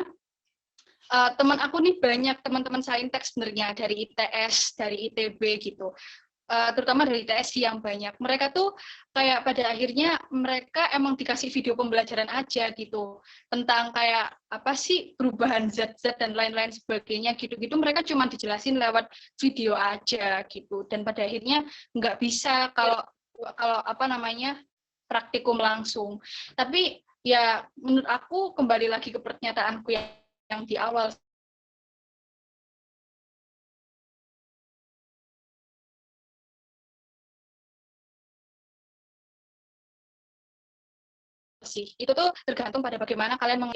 teman aku nih banyak teman-teman saintek sebenarnya dari ITS, dari ITB gitu. Terutama dari ITS yang banyak. Mereka tuh kayak pada akhirnya mereka emang dikasih video pembelajaran aja gitu. Tentang kayak apa sih perubahan zat-zat dan lain-lain sebagainya gitu-gitu. Mereka cuma dijelasin lewat video aja gitu. Dan pada akhirnya nggak bisa kalau praktikum langsung. Tapi ya menurut aku kembali lagi ke pernyataanku yang di awal sih. Itu tuh tergantung pada bagaimana kalian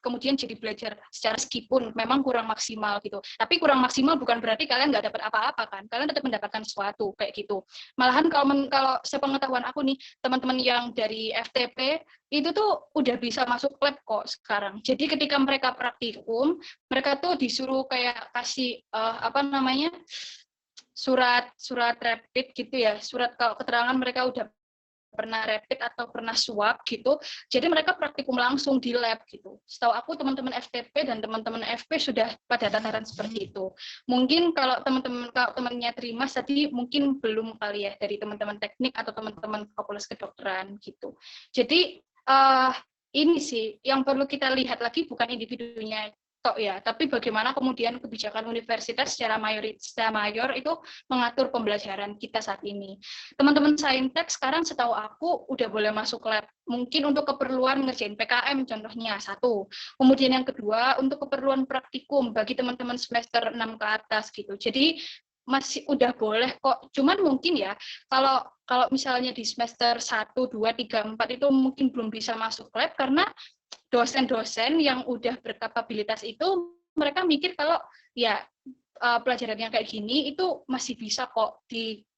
kemudian jadi belajar secara meskipun memang kurang maksimal gitu. Tapi kurang maksimal bukan berarti kalian nggak dapat apa-apa kan. Kalian tetap mendapatkan sesuatu kayak gitu. Malahan kalau sepengetahuan aku nih, teman-teman yang dari FTP itu tuh udah bisa masuk lab kok sekarang. Jadi ketika mereka praktikum, mereka tuh disuruh kayak kasih surat rapid gitu ya, surat kalau keterangan mereka udah pernah rapid atau pernah swab gitu, jadi mereka praktikum langsung di lab gitu. Setahu aku teman-teman FTP dan teman-teman FP sudah pada tataran seperti itu. Mungkin kalau temannya Trimas tadi mungkin belum kali ya dari teman-teman teknik atau teman-teman fakultas kedokteran gitu. Jadi ini sih yang perlu kita lihat lagi bukan individunya ya, tapi bagaimana kemudian kebijakan universitas secara mayor itu mengatur pembelajaran kita saat ini. Teman-teman saintek sekarang setahu aku udah boleh masuk lab, mungkin untuk keperluan ngerjain PKM contohnya satu. Kemudian yang kedua untuk keperluan praktikum bagi teman-teman semester 6 ke atas gitu. Jadi masih udah boleh kok. Cuman mungkin ya kalau misalnya di semester 1, 2, 3, 4 itu mungkin belum bisa masuk lab karena dosen-dosen yang udah berkapabilitas itu mereka mikir kalau ya pelajaran yang kayak gini itu masih bisa kok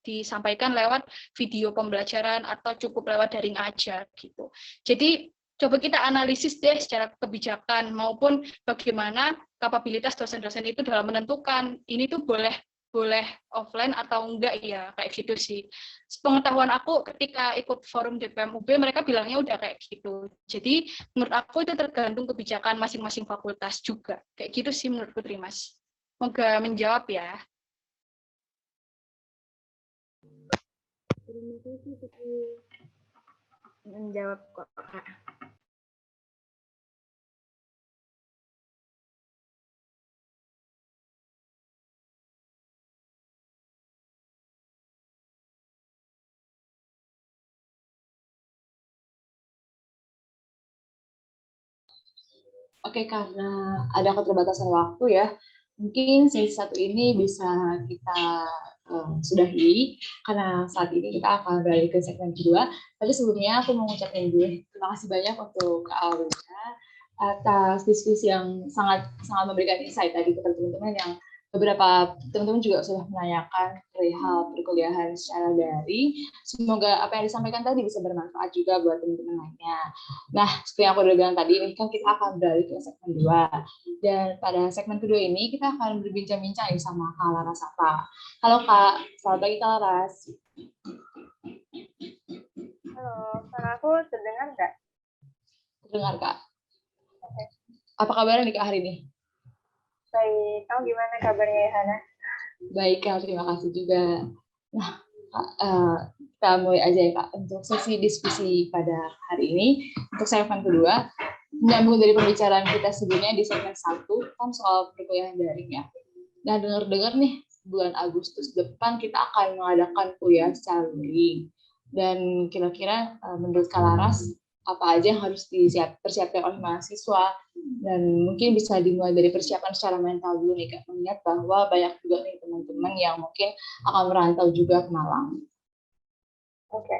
disampaikan lewat video pembelajaran atau cukup lewat daring aja gitu. Jadi coba kita analisis deh secara kebijakan maupun bagaimana kapabilitas dosen-dosen itu dalam menentukan ini tuh boleh offline atau enggak ya, kayak gitu sih. Pengetahuan aku ketika ikut forum DPM UB mereka bilangnya udah kayak gitu. Jadi menurut aku itu tergantung kebijakan masing-masing fakultas juga. Kayak gitu sih menurutku Trimas. Semoga menjawab ya. Terima kasih menjawab kok Kak. Oke, karena ada keterbatasan waktu ya, mungkin sesi satu ini bisa kita sudahi, karena saat ini kita akan beralih ke segmen kedua. Tapi sebelumnya aku mau ngucapin dulu, terima kasih banyak untuk Kak Aulia atas diskusi yang sangat sangat memberikan insight tadi kepada teman-teman yang beberapa teman-teman juga sudah menanyakan perihal perkuliahan secara daring. Semoga apa yang disampaikan tadi bisa bermanfaat juga buat teman-teman lainnya. Nah, seperti yang aku udah bilang tadi, ini kan kita akan beralih ke segmen 2. Dan pada segmen kedua ini, kita akan berbincang-bincang sama Kak Laras apa. Halo Kak, selamat pagi Kak Laras. Halo, suara aku terdengar nggak? Terdengar Kak. Oke. Apa kabarnya nih Kak hari ini? Baik, kamu gimana kabarnya ya, Hana? Baik Kak, terima kasih juga. Nah, kita mulai aja ya Kak untuk sesi diskusi pada hari ini. Untuk segmen kedua, menyambung dari pembicaraan kita sebelumnya di segmen 1 kan soal perkuliahan daring ya. Nah, dengar-dengar nih bulan Agustus depan kita akan mengadakan kuliah secara daring. Dan kira-kira menurut Kak Laras apa aja yang harus dipersiapkan oleh mahasiswa, dan mungkin bisa dimulai dari persiapan secara mental dulu nih Kak, mengingat bahwa banyak juga nih teman-teman yang mungkin akan merantau juga ke Malang. Oke.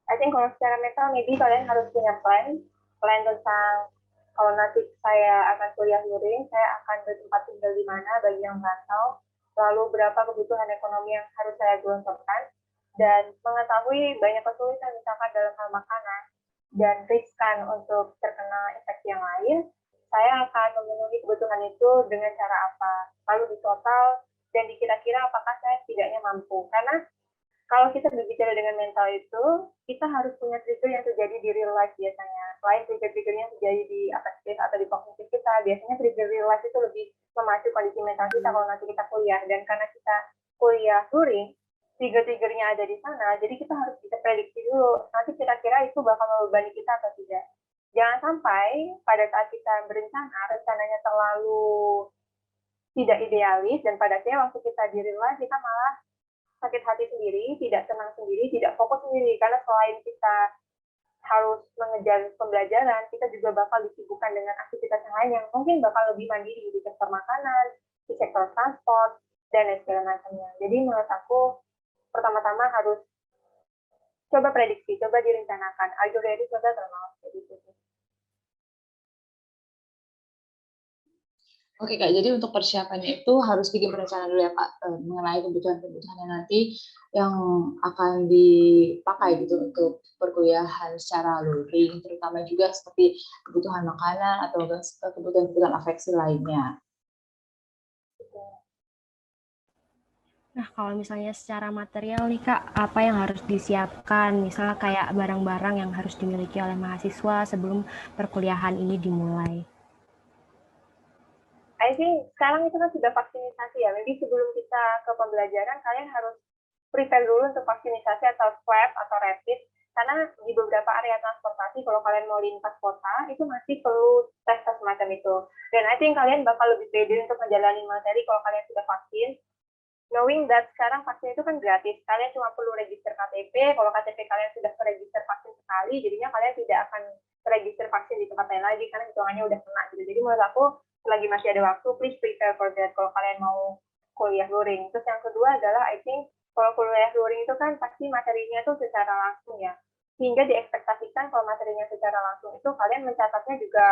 I think kalau secara mental, maybe kalian harus punya plan tentang kalau nanti saya akan kuliah luring, saya akan bertempat tinggal di mana bagi yang merantau, lalu berapa kebutuhan ekonomi yang harus saya gelontorkan, dan mengetahui banyak kesulitan misalkan dalam hal makanan, dan riskan untuk terkena infeksi yang lain, saya akan memenuhi kebutuhan itu dengan cara apa, lalu di total, dan dikira-kira apakah saya setidaknya mampu. Karena kalau kita berbicara dengan mental itu, kita harus punya trigger yang terjadi di real life biasanya. Selain trigger-trigger yang terjadi di affective atau di kognitif kita, biasanya trigger real life itu lebih memacu kondisi mental kita kalau nanti kita kuliah. Dan karena kita kuliah luring, trigger-triggernya ada di sana, jadi kita harus bisa prediksi dulu, nanti kira-kira itu bakal membebani kita atau tidak. Jangan sampai pada saat kita berencana, rencananya terlalu tidak idealis, dan pada akhirnya waktu kita di real life, kita malah sakit hati sendiri, tidak senang sendiri, tidak fokus sendiri. Karena selain kita harus mengejar pembelajaran, kita juga bakal disibukkan dengan aktivitas yang lain yang mungkin bakal lebih mandiri di sektor makanan, di sektor transport, dan lain segala macamnya. Jadi menurut aku, pertama-tama harus coba prediksi, coba direncanakan. Are you ready for that or not? Oke Kak, jadi untuk persiapannya itu harus bikin perencanaan dulu ya Kak, mengenai kebutuhan-kebutuhannya nanti yang akan dipakai gitu untuk perkuliahan secara luring, terutama juga seperti kebutuhan makanan atau kebutuhan-kebutuhan afeksi lainnya. Nah, kalau misalnya secara material nih Kak, apa yang harus disiapkan? Misalnya kayak barang-barang yang harus dimiliki oleh mahasiswa sebelum perkuliahan ini dimulai. I think sekarang itu kan sudah vaksinasi ya. Maybe sebelum kita ke pembelajaran, kalian harus prepare dulu untuk vaksinasi atau swab atau rapid. Karena di beberapa area transportasi, kalau kalian mau lintas kota, itu masih perlu tes semacam itu. Dan I think kalian bakal lebih pede untuk menjalani materi kalau kalian sudah vaksin. Knowing that sekarang vaksin itu kan gratis. Kalian cuma perlu register KTP. Kalau KTP kalian sudah register vaksin sekali, jadinya kalian tidak akan register vaksin di tempat lain lagi, karena hitungannya udah kena gitu. Jadi menurut aku, selagi masih ada waktu, please prepare for that kalau kalian mau kuliah luring. Terus yang kedua adalah, I think, kalau kuliah luring itu kan pasti materinya tuh secara langsung ya. Sehingga diekspektasikan kalau materinya secara langsung itu kalian mencatatnya juga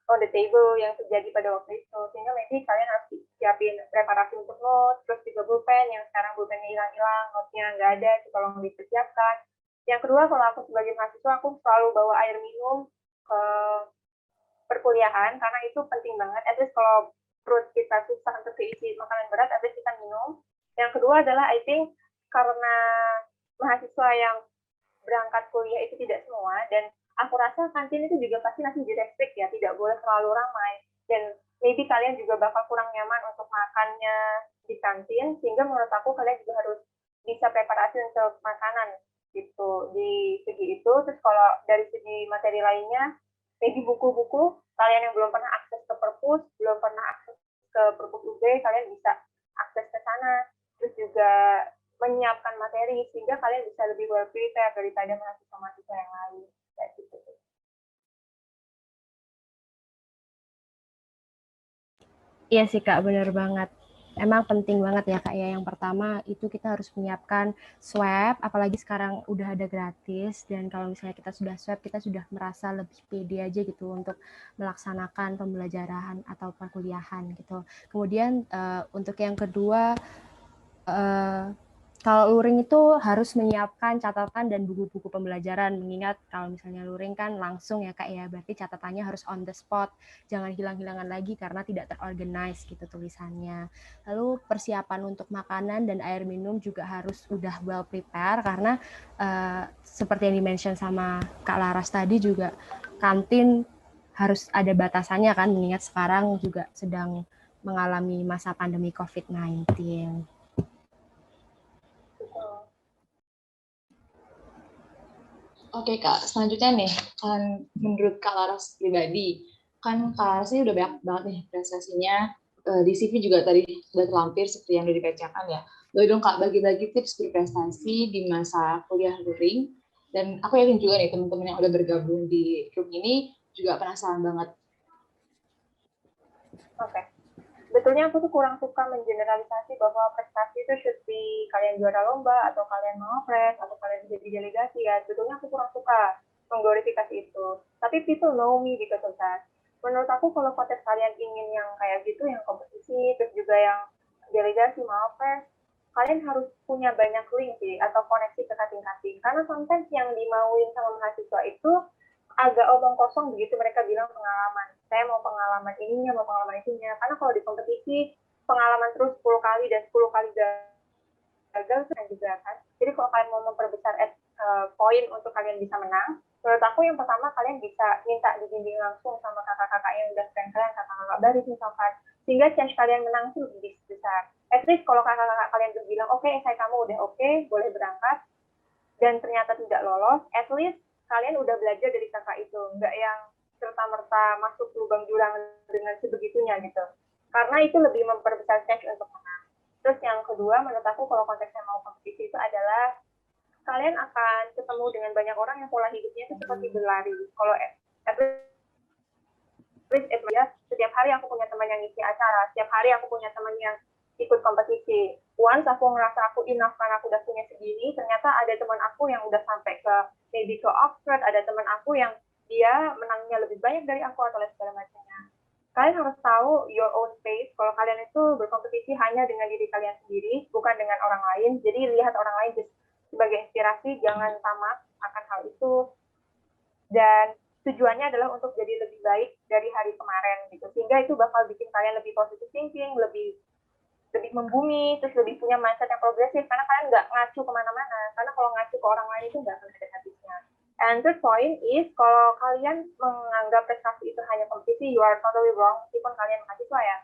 on the table yang terjadi pada waktu itu. Sehingga maybe kalian harus siapin preparasi untuk notes, terus juga pulpen, yang sekarang pulpennya hilang-hilang, notes-nya nggak ada, itu tolong dipersiapkan. Yang kedua, kalau aku sebagai mahasiswa, aku selalu bawa air minum ke perkuliahan, karena itu penting banget. At least kalau perut kita susah untuk keisi makanan berat, at least kita minum. Yang kedua adalah, I think, karena mahasiswa yang berangkat kuliah itu tidak semua, dan aku rasa kantin itu juga pasti nanti direspek ya, tidak boleh terlalu ramai. Dan maybe kalian juga bakal kurang nyaman untuk makannya di kantin, sehingga menurut aku kalian juga harus bisa preparasi untuk makanan gitu di segi itu. Terus kalau dari segi materi lainnya, maybe buku-buku, kalian yang belum pernah akses ke perpus, belum pernah akses ke perpus UB, kalian bisa akses ke sana. Terus juga menyiapkan materi sehingga kalian bisa lebih well prepared daripada mahasiswa-mahasiswa yang lain. Kayak gitu. Iya sih Kak, bener banget. Emang penting banget ya Kak ya. Yang pertama itu kita harus menyiapkan swab, apalagi sekarang udah ada gratis. Dan kalau misalnya kita sudah swab, kita sudah merasa lebih pede aja gitu untuk melaksanakan pembelajaran atau perkuliahan gitu. Kemudian untuk yang kedua, kalau luring itu harus menyiapkan catatan dan buku-buku pembelajaran, mengingat kalau misalnya luring kan langsung ya Kak ya, berarti catatannya harus on the spot, jangan hilang-hilangan lagi karena tidak terorganize gitu tulisannya. Lalu persiapan untuk makanan dan air minum juga harus udah well prepare, karena seperti yang dimention sama Kak Laras tadi juga, kantin harus ada batasannya kan, mengingat sekarang juga sedang mengalami masa pandemi COVID-19. Oke Kak, selanjutnya nih, kan menurut Kak Laras pribadi, kan Kak Laras ini udah banyak banget nih prestasinya, di CV juga tadi sudah terlampir seperti yang udah dibacakan ya. Boleh dong Kak bagi-bagi tips berprestasi di masa kuliah luring, dan aku yakin juga nih teman-teman yang udah bergabung di grup ini juga penasaran banget. Oke. Betulnya aku tuh kurang suka mengeneralisasi bahwa prestasi itu should be kalian juara lomba, atau kalian mengopres, atau kalian jadi delegasi ya. Betulnya aku kurang suka mengglorifikasi itu. Tapi people know me because of that. Menurut aku kalau konteks kalian ingin yang kayak gitu, yang kompetisi, terus juga yang delegasi, mengopres, kalian harus punya banyak link sih, atau koneksi ke kating-kating. Karena sometimes yang dimauin sama mahasiswa itu agak omong kosong begitu mereka bilang pengalaman. Saya mau pengalaman ininya, mau pengalaman itunya. Karena kalau di kompetisi, pengalaman terus 10 kali dan 10 kali gagal itu kan juga kan. Jadi kalau kalian mau memperbesar poin untuk kalian bisa menang, menurut aku yang pertama kalian bisa minta dibimbing langsung sama kakak-kakak yang udah keren kalian, kakak-kakak baris misalkan, sehingga chance kalian menang itu lebih besar. At least kalau kakak-kakak kalian tuh bilang, oke, saya kamu udah oke, boleh berangkat, dan ternyata tidak lolos, at least kalian udah belajar dari kakak itu, nggak yang serta-merta masuk lubang jurang dengan sebegitunya gitu. Karena itu lebih memperbesar chance untuk menang. Terus yang kedua, menurut aku kalau konteksnya mau kompetisi itu adalah kalian akan ketemu dengan banyak orang yang pola hidupnya itu seperti berlari. Kalau setiap hari aku punya teman yang ngisi acara, setiap hari aku punya teman yang ikut kompetisi. Once aku ngerasa aku enough karena aku udah punya segini, ternyata ada teman aku yang udah sampai ke maybe ke Oxford, ada teman aku yang dia menangnya lebih banyak dari aku atau segala macamnya. Kalian harus tahu your own pace. Kalau kalian itu berkompetisi hanya dengan diri kalian sendiri, bukan dengan orang lain. Jadi lihat orang lain sebagai inspirasi, jangan tamak akan hal itu. Dan tujuannya adalah untuk jadi lebih baik dari hari kemarin gitu. Sehingga itu bakal bikin kalian lebih positive thinking, lebih membumi, terus lebih punya mindset yang progresif, karena kalian nggak ngacu kemana-mana. Karena kalau ngacu ke orang lain itu nggak akan ada habisnya. And third point is, kalau kalian menganggap prestasi itu hanya kompetisi, you are totally wrong, meskipun kalian mahasiswa ya.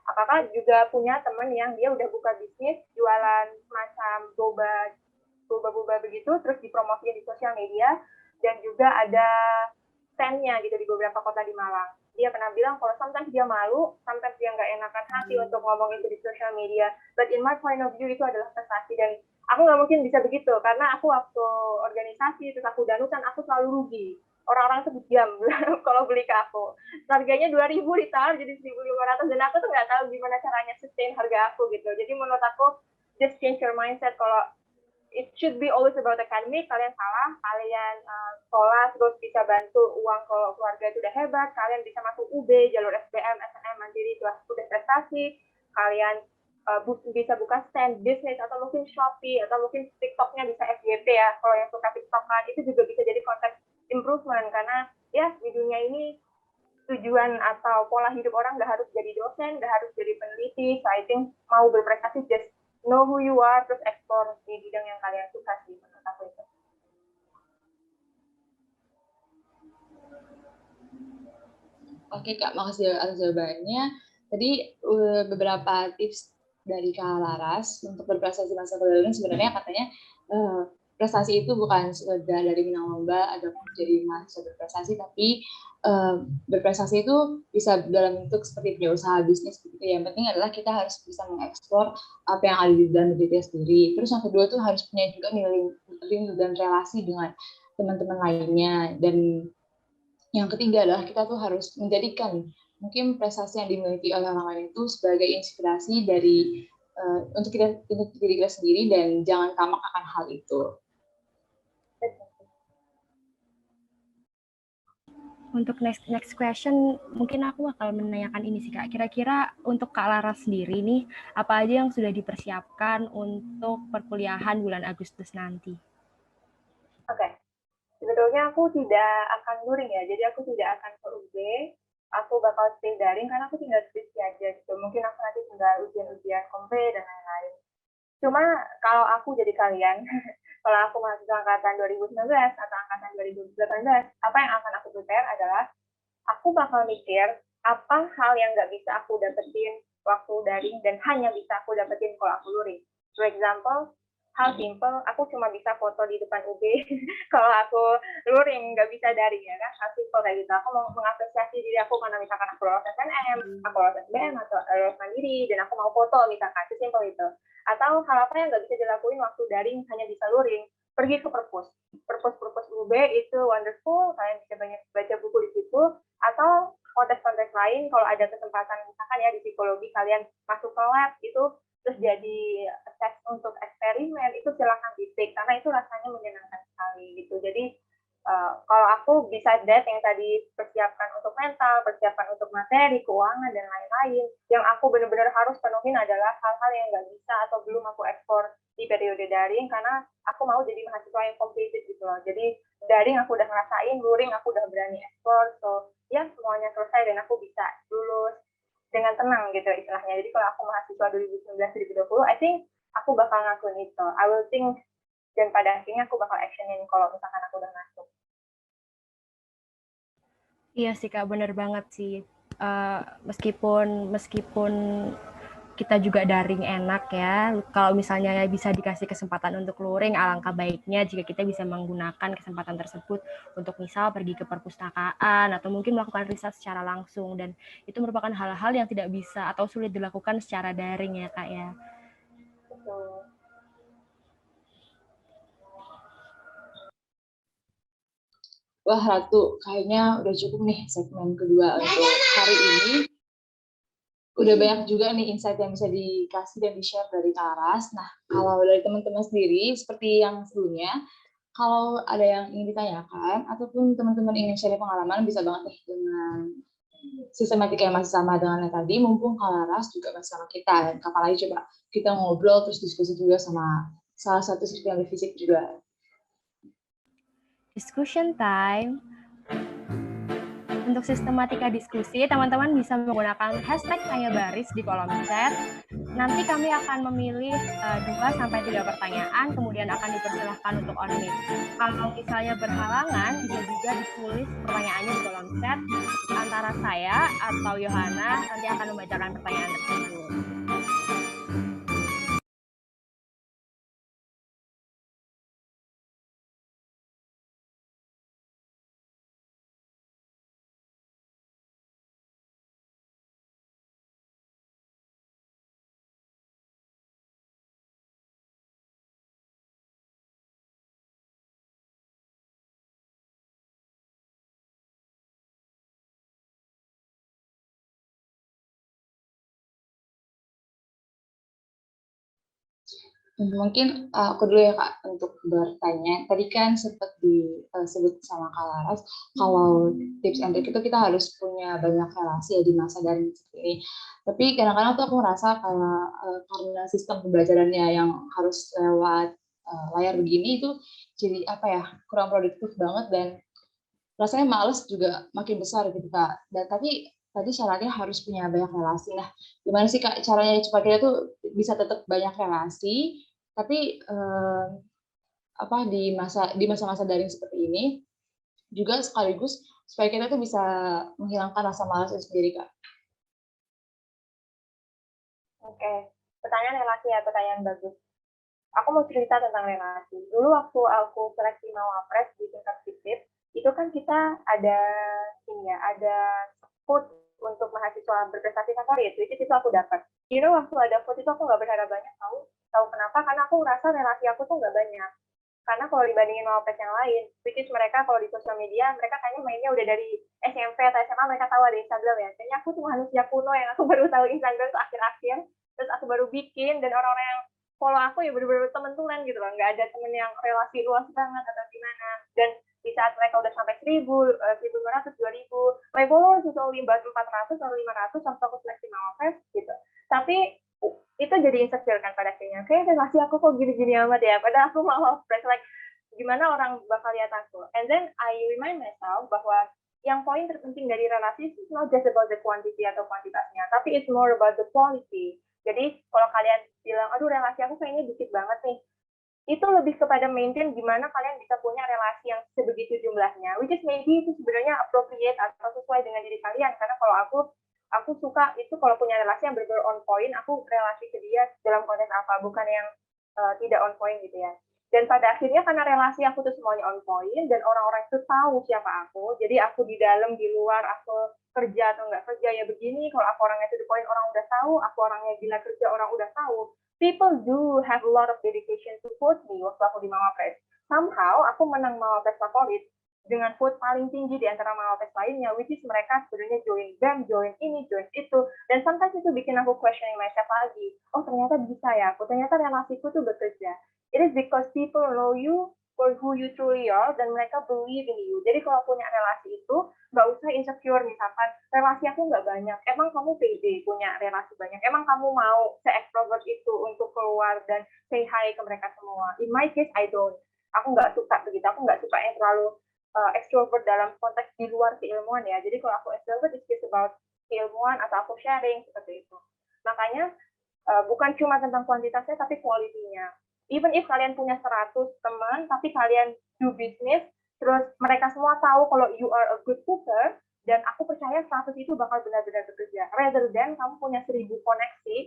Kakak juga punya teman yang dia udah buka bisnis, jualan semacam boba begitu, terus dipromosiin di sosial media, dan juga ada stand-nya gitu di beberapa kota di Malang. Dia pernah bilang kalau sometimes dia malu, sometimes dia nggak enakan hati untuk ngomong itu di social media. But in my point of view itu adalah prestasi, dan aku nggak mungkin bisa begitu karena aku waktu organisasi terus aku danutan aku selalu rugi. Orang-orang tuh diam kalau beli ke aku. Harganya 2.000 ditawar jadi 1.500 dan aku tuh nggak tahu gimana caranya sustain harga aku gitu. Jadi menurut aku just change your mindset. Kalau it should be always about academic, kalian salah, kalian sekolah terus bisa bantu uang kalau keluarga itu udah hebat, kalian bisa masuk UB, jalur SBM, SNM, mandiri itu udah prestasi, kalian bisa buka stand bisnis atau mungkin Shopee atau mungkin TikToknya bisa FYP ya, kalau yang suka TikTokan itu juga bisa jadi konten improvement, karena ya di dunia ini tujuan atau pola hidup orang nggak harus jadi dosen, nggak harus jadi peneliti. So I think mau berprestasi just know who you are, terus explore di bidang yang kalian suka sih, menurut aku itu. Oke Kak, makasih atas jawabannya. Tadi beberapa tips dari Kak Laras untuk berprestasi masa kuliah sebenarnya katanya prestasi itu bukan sekedar dari menang lomba atau jadi mahasiswa berprestasi, tapi berprestasi itu bisa dalam bentuk seperti punya usaha bisnis begitu. Yang penting adalah kita harus bisa mengeksplor apa yang ada di dalam diri kita sendiri. Terus yang kedua tuh harus punya juga link dan relasi dengan teman-teman lainnya. Dan yang ketiga adalah kita tuh harus menjadikan mungkin prestasi yang dimiliki oleh orang lain itu sebagai inspirasi dari untuk diri kita sendiri dan jangan tamak akan hal itu. Untuk next question, mungkin aku bakal menanyakan ini sih Kak. Kira-kira untuk Kak Laras sendiri nih, apa aja yang sudah dipersiapkan untuk perkuliahan bulan Agustus nanti? Oke, sebetulnya aku tidak akan luring ya, jadi aku tidak akan ke UB, aku bakal stay daring karena aku tinggal skripsi aja gitu. Mungkin aku nanti tinggal ujian-ujian kompe dan lain-lain. Cuma kalau aku jadi kalian, kalau aku mahasiswa angkatan 2019 atau angkatan 2018, apa yang akan aku prepare adalah aku bakal mikir apa hal yang nggak bisa aku dapetin waktu daring dan hanya bisa aku dapetin kalau aku luring. For example, hal simple, aku cuma bisa foto di depan UB. Kalau aku luring, nggak bisa daring ya kan, hal simple kayak gitu. Aku mau mengapresiasi diri aku karena misalkan aku lolos SNM, aku lolos SBM, atau lolos mandiri, dan aku mau foto misalkan, sesimpel itu. Atau hal apa yang nggak bisa dilakuin waktu daring, hanya bisa luring, pergi ke perpus. Perpus UB itu wonderful, kalian bisa banyak baca buku di situ, atau kontes-kontes lain, kalau ada kesempatan misalkan ya di psikologi kalian masuk ke lab itu terus jadi tes untuk eksperimen, itu silakan di-take karena itu rasanya menyenangkan sekali gitu. Jadi kalau aku bisa yang tadi persiapkan untuk mental, persiapan untuk materi, keuangan dan lain-lain, yang aku benar-benar harus penuhin adalah hal-hal yang nggak bisa atau belum aku ekspor di periode daring karena aku mau jadi mahasiswa yang completed gitu loh. Jadi daring aku udah ngerasain, luring aku udah berani ekspor, so ya semuanya selesai dan aku bisa lulus dengan tenang gitu istilahnya. Jadi kalau aku mahasiswa 2019-2020, I think aku bakal ngakuin itu. I will think dan pada akhirnya aku bakal actionin kalau misalkan aku udah masuk. Iya sih Kak, bener banget sih. Meskipun kita juga daring enak ya, kalau misalnya bisa dikasih kesempatan untuk luring, alangkah baiknya jika kita bisa menggunakan kesempatan tersebut untuk misal pergi ke perpustakaan atau mungkin melakukan riset secara langsung, dan itu merupakan hal-hal yang tidak bisa atau sulit dilakukan secara daring ya Kak ya. Betul. Wah Ratu, kayaknya udah cukup nih segmen kedua untuk hari ini. Udah banyak juga nih insight yang bisa dikasih dan di-share dari Laras. Nah, kalau dari teman-teman sendiri, seperti yang sebelumnya, kalau ada yang ingin ditanyakan, ataupun teman-teman ingin share pengalaman, bisa banget nih dengan sistematika yang masih sama dengan yang tadi, mumpung Kak Laras juga masih sama kita. Dan kapan lagi coba kita ngobrol, terus diskusi juga sama salah satu siswa fisik juga. Discussion time. Untuk sistematika diskusi, teman-teman bisa menggunakan hashtag tanya baris di kolom chat. Nanti kami akan memilih 2-3 pertanyaan, kemudian akan dipersilahkan untuk on mic. Kalau misalnya berhalangan, bisa juga ditulis pertanyaannya di kolom chat. Antara saya atau Yohana nanti akan membacakan pertanyaan tersebut. Mungkin aku dulu ya Kak untuk bertanya. Tadi kan sempat disebut sama Kak Laras kalau tips and trick itu kita harus punya banyak relasi ya di masa daring seperti ini. Tapi kadang-kadang tuh aku merasa kayak karena sistem pembelajarannya yang harus lewat layar begini itu jadi apa ya, kurang produktif banget dan rasanya males juga makin besar gitu Kak. Dan tapi tadi syaratnya harus punya banyak relasi. Nah, gimana sih Kak caranya supaya kita tuh bisa tetap banyak relasi, tapi di masa-masa daring seperti ini juga sekaligus supaya kita tuh bisa menghilangkan rasa malas itu sendiri Kak. Oke, pertanyaan relasi ya, pertanyaan bagus. Aku mau cerita tentang relasi. Dulu waktu aku seleksi Mawapres di tingkat FISIP, itu kan kita ada vote untuk mahasiswa berprestasi favorit, which itu aku dapat. Waktu ada vote itu aku nggak berharap banyak, tahu kenapa? Karena aku ngerasa relasi aku tuh nggak banyak. Karena kalau dibandingin Mawapres yang lain, which is mereka kalau di sosial media, mereka kayaknya mainnya udah dari SMP atau SMA, mereka tahu ada Instagram ya. Kayaknya aku cuma manusia kuno yang aku baru tahu Instagram tuh akhir-akhir, terus aku baru bikin, dan orang-orang yang follow aku ya bener-bener temen-temen gitu loh, nggak ada temen yang relasi luas banget atau gimana. Dan di saat mereka udah sampai 1.000, 1.500, 2.000, my followers itu only about 400 atau 500 waktu aku seleksi Mawapres gitu. Tapi itu jadi insecure kan pada akhirnya, kayak relasi aku kok gini-gini amat ya, padahal aku mau fresh, like gimana orang bakal lihat aku. And then I remind myself bahwa yang poin terpenting dari relasi itu not just about the quantity atau kuantitasnya, tapi it's more about the quality. Jadi kalau kalian bilang, aduh relasi aku kayaknya dikit banget nih, itu lebih kepada maintain gimana kalian bisa punya relasi yang sebegitu jumlahnya, which is maybe itu sebenarnya appropriate atau sesuai dengan diri kalian. Karena kalau aku suka itu kalau punya relasi yang benar-benar on point, aku relasi ke dia dalam konteks apa, bukan yang tidak on point gitu ya. Dan pada akhirnya karena relasi aku tuh semuanya on point dan orang-orang itu tahu siapa aku, jadi aku di dalam di luar, aku kerja atau nggak kerja ya begini, kalau aku orangnya to the point orang udah tahu, aku orangnya gila kerja orang udah tahu. People do have a lot of dedication to vote me waktu aku di Mawapres. Somehow aku menang Mawapres favorit dengan vote paling tinggi di antara Mawapres lainnya, which is mereka sebenarnya join BEM, join ini, join itu, dan sometimes itu bikin aku questioning myself lagi. Oh ternyata bisa ya, aku ternyata relasiku tuh bekerja. It is because people know you for who you truly are, dan mereka believe in you. Jadi kalau punya relasi itu, nggak usah insecure, misalkan, relasi aku nggak banyak, emang kamu pede punya relasi banyak, emang kamu mau se-extrovert itu untuk keluar dan say hi ke mereka semua. In my case, I don't. Aku nggak suka begitu, aku nggak suka yang terlalu extrovert dalam konteks di luar keilmuan ya. Jadi kalau aku extrovert, it's just about keilmuan atau aku sharing seperti itu. Makanya bukan cuma tentang kuantitasnya tapi kualitinya. Even if kalian punya 100 teman tapi kalian do business, terus mereka semua tahu kalau you are a good cooker, dan aku percaya 100 itu bakal benar-benar bekerja. Rather than kamu punya 1.000 koneksi,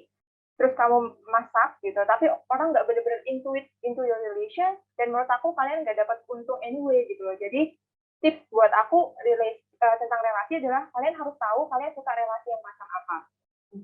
terus kamu masak gitu, tapi orang nggak benar-benar into your relation, dan menurut aku kalian nggak dapat untung anyway gitu loh. Jadi tips buat aku tentang relasi adalah kalian harus tahu kalian suka relasi yang macam apa.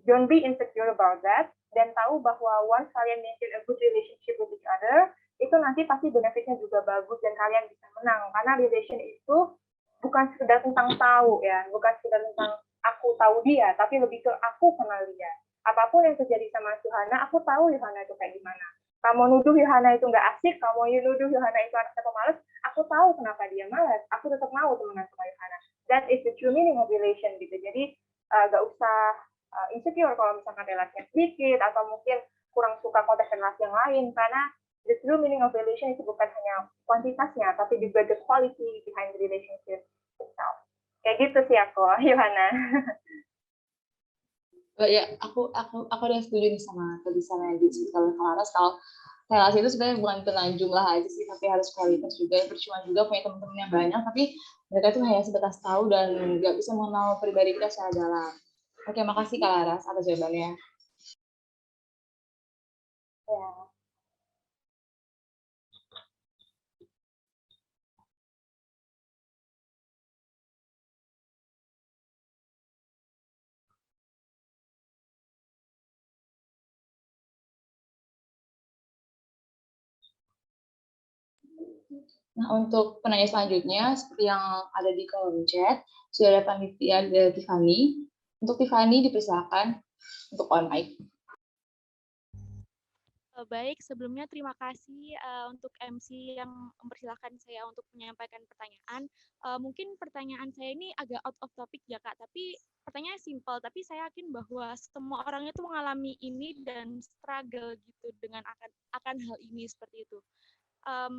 Don't be insecure about that, dan tahu bahwa once kalian maintain a good relationship with each other, itu nanti pasti benefitnya juga bagus dan kalian bisa menang. Karena relation itu bukan sekedar tentang tahu ya, bukan sekedar tentang aku tahu dia, tapi lebih ke aku kenal dia. Apapun yang terjadi sama Yohana, aku tahu Yohana itu kayak gimana. Kamu nuduh Yohana itu nggak asik, kamu nuduh Yohana itu anaknya pemalas, aku tahu kenapa dia malas, aku tetap mau temenan sama Yohana. That is the true meaning of relation gitu. Jadi nggak usah insecure kalau misalkan relasinya sedikit atau mungkin kurang suka konteks relasi yang lain, karena the true meaning of relation itu bukan hanya kuantitasnya, tapi juga the quality behind the relationship itself. Kayak gitu sih aku, Yohana. Ya, aku udah setuju nih sama tadi sama yang disebutkan oleh Kalaras, kalau relasi itu sebenarnya bukan tentang jumlah aja sih, tapi harus kualitas juga. Percuma juga punya teman-teman yang banyak, tapi mereka tuh hanya sebatas tahu dan nggak bisa mengenal pribadi kita secara dalam. Oke, makasih Kalaras atas jawabannya. Ya. Nah, untuk penanya selanjutnya, seperti yang ada di kolom chat, sudah ada panitia dari Tiffany. Untuk Tiffany dipersilakan untuk on mic. Baik, sebelumnya terima kasih untuk MC yang mempersilahkan saya untuk menyampaikan pertanyaan. Mungkin pertanyaan saya ini agak out of topic ya Kak, tapi pertanyaannya simple, tapi saya yakin bahwa semua orang itu mengalami ini dan struggle gitu dengan akan hal ini seperti itu.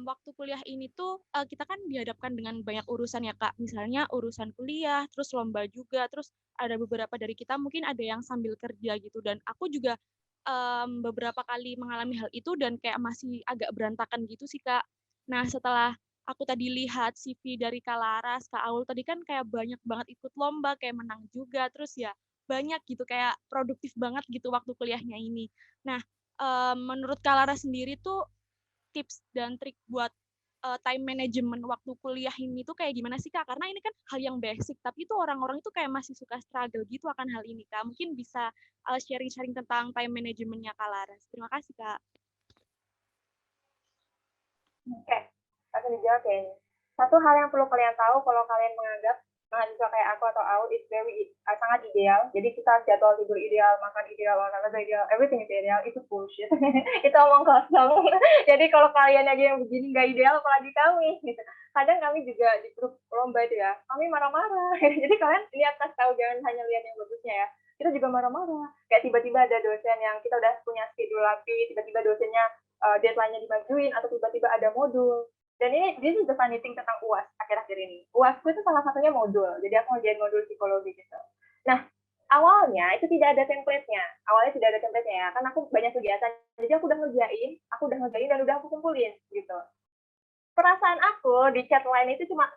Waktu kuliah ini tuh kita kan dihadapkan dengan banyak urusan ya Kak, misalnya urusan kuliah, terus lomba juga, terus ada beberapa dari kita mungkin ada yang sambil kerja gitu, dan aku juga beberapa kali mengalami hal itu dan kayak masih agak berantakan gitu sih Kak. Nah setelah aku tadi lihat CV dari Kak Laras, Kak Aul tadi kan kayak banyak banget ikut lomba, kayak menang juga, terus ya banyak gitu, kayak produktif banget gitu waktu kuliahnya ini. Nah menurut Kak Laras sendiri tuh tips dan trik buat time management waktu kuliah ini tuh kayak gimana sih Kak? Karena ini kan hal yang basic, tapi itu orang-orang itu kayak masih suka struggle gitu akan hal ini Kak. Mungkin bisa sharing-sharing tentang time managementnya Kak Laras. Terima kasih Kak. Oke, langsung dijawab ya ini. Satu hal yang perlu kalian tahu kalau kalian menganggap mahasiswa kayak aku atau Aul is sangat ideal. Jadi kita jadwal tidur ideal, makan ideal, olahraga ideal, everything is ideal. Itu bullshit. Itu omong kosong. Jadi kalau kalian aja yang begini nggak ideal, apalagi kami. Gitu. Kadang kami juga di grup lomba itu ya, kami marah-marah. Jadi kalian lihat pas tahu, jangan hanya lihat yang bagusnya ya. Kita juga marah-marah. Kayak tiba-tiba ada dosen yang kita udah punya schedule lagi, tiba-tiba dosennya deadline-nya dimajuin, atau tiba-tiba ada modul. Dan this is the funny thing tentang UAS akhir-akhir ini. UASku itu salah satunya modul. Jadi aku ngerjain modul psikologi gitu. Nah, awalnya itu tidak ada template-nya. Awalnya tidak ada template-nya ya. Kan aku banyak kegiatan. Jadi aku udah ngerjain dan udah aku kumpulin gitu. Perasaan aku di chat line itu cuma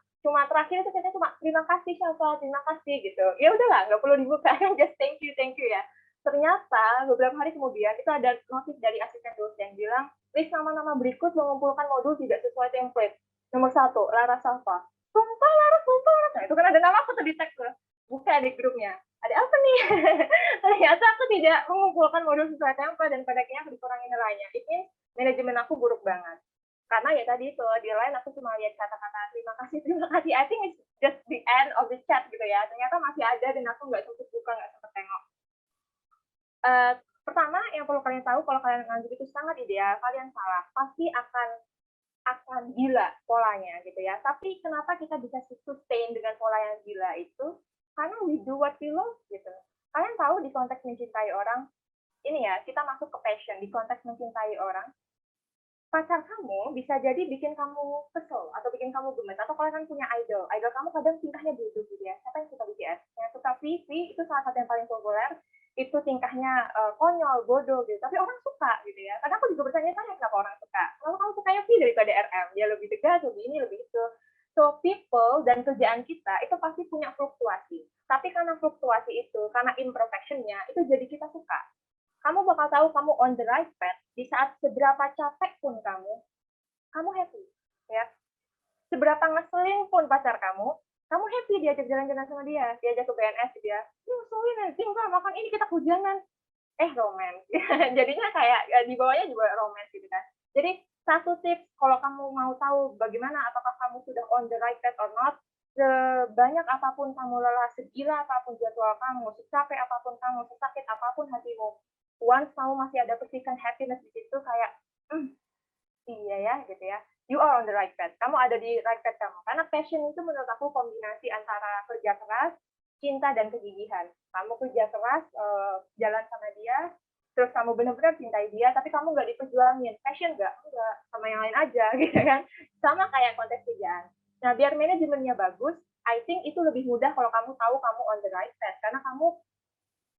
terakhir itu chatnya cuma terima kasih Syafa, terima kasih gitu. Ya udahlah, nggak perlu dibuka. Just thank you ya. Ternyata beberapa hari kemudian itu ada notif dari asisten dosen bilang, list nama-nama berikut mengumpulkan modul tidak sesuai template. Nomor 1, Lara Safa. Sumpah Lara. Nah, itu kan ada nama aku tuh di tag tuh. Buka di grupnya. Ada apa nih? Ternyata aku tidak mengumpulkan modul sesuai template dan pada akhirnya aku dikurangi nilainya. It means manajemen aku buruk banget. Karena ya tadi itu di line aku cuma lihat kata-kata terima kasih. I think it's just the end of the chat gitu ya. Ternyata masih ada dan aku nggak sempet buka, nggak sempet tengok. Pertama yang perlu kalian tahu, kalau kalian nganggap itu sangat ideal, kalian salah. Pasti akan gila polanya gitu ya. Tapi kenapa kita bisa sustain dengan pola yang gila itu? Karena we do what we love gitu. Kalian tahu di konteks mencintai orang, ini ya, kita masuk ke passion. Di konteks mencintai orang, pacar kamu bisa jadi bikin kamu kesel atau bikin kamu gemes, atau kalian kan punya idol kamu kadang tingkahnya bodoh gitu ya. Siapa yang suka BTS? Yang suka V itu salah satu yang paling populer, itu tingkahnya konyol, bodoh gitu, tapi orang suka gitu ya. Kadang aku juga bertanya-tanya kenapa orang suka. Kenapa kamu sukanya V daripada RM? Dia lebih tegas, lebih ini, lebih itu. So people dan kerjaan kita itu pasti punya fluktuasi. Tapi karena fluktuasi itu, karena imperfectionnya, itu jadi kita suka. Kamu bakal tahu kamu on the right path di saat seberapa capek pun kamu happy, ya. Seberapa ngeselin pun pacar kamu happy diajak jalan-jalan sama dia, diajak ke BNS gitu ya. Ngeselin nanti enggak makan ini kita hujanan. Romance. Jadinya kayak di bawahnya juga romance gitu kan. Jadi satu tips kalau kamu mau tahu bagaimana apakah kamu sudah on the right path or not, sebanyak apapun kamu lelah, segila apapun jadwal kamu, secapek apapun kamu, sesakit apapun hatimu, once kamu masih ada percikan happiness di situ kayak iya ya gitu ya, you are on the right path, kamu ada di right path kamu. Karena passion itu menurut aku kombinasi antara kerja keras, cinta, dan kegigihan. Kamu kerja keras, jalan sama dia, terus kamu benar-benar cintai dia, tapi kamu nggak diperjuangin. Passion enggak, sama yang lain aja gitu kan. Sama kayak konteks kerjaan. Nah, biar manajemennya bagus, I think itu lebih mudah kalau kamu tahu kamu on the right path. Karena kamu,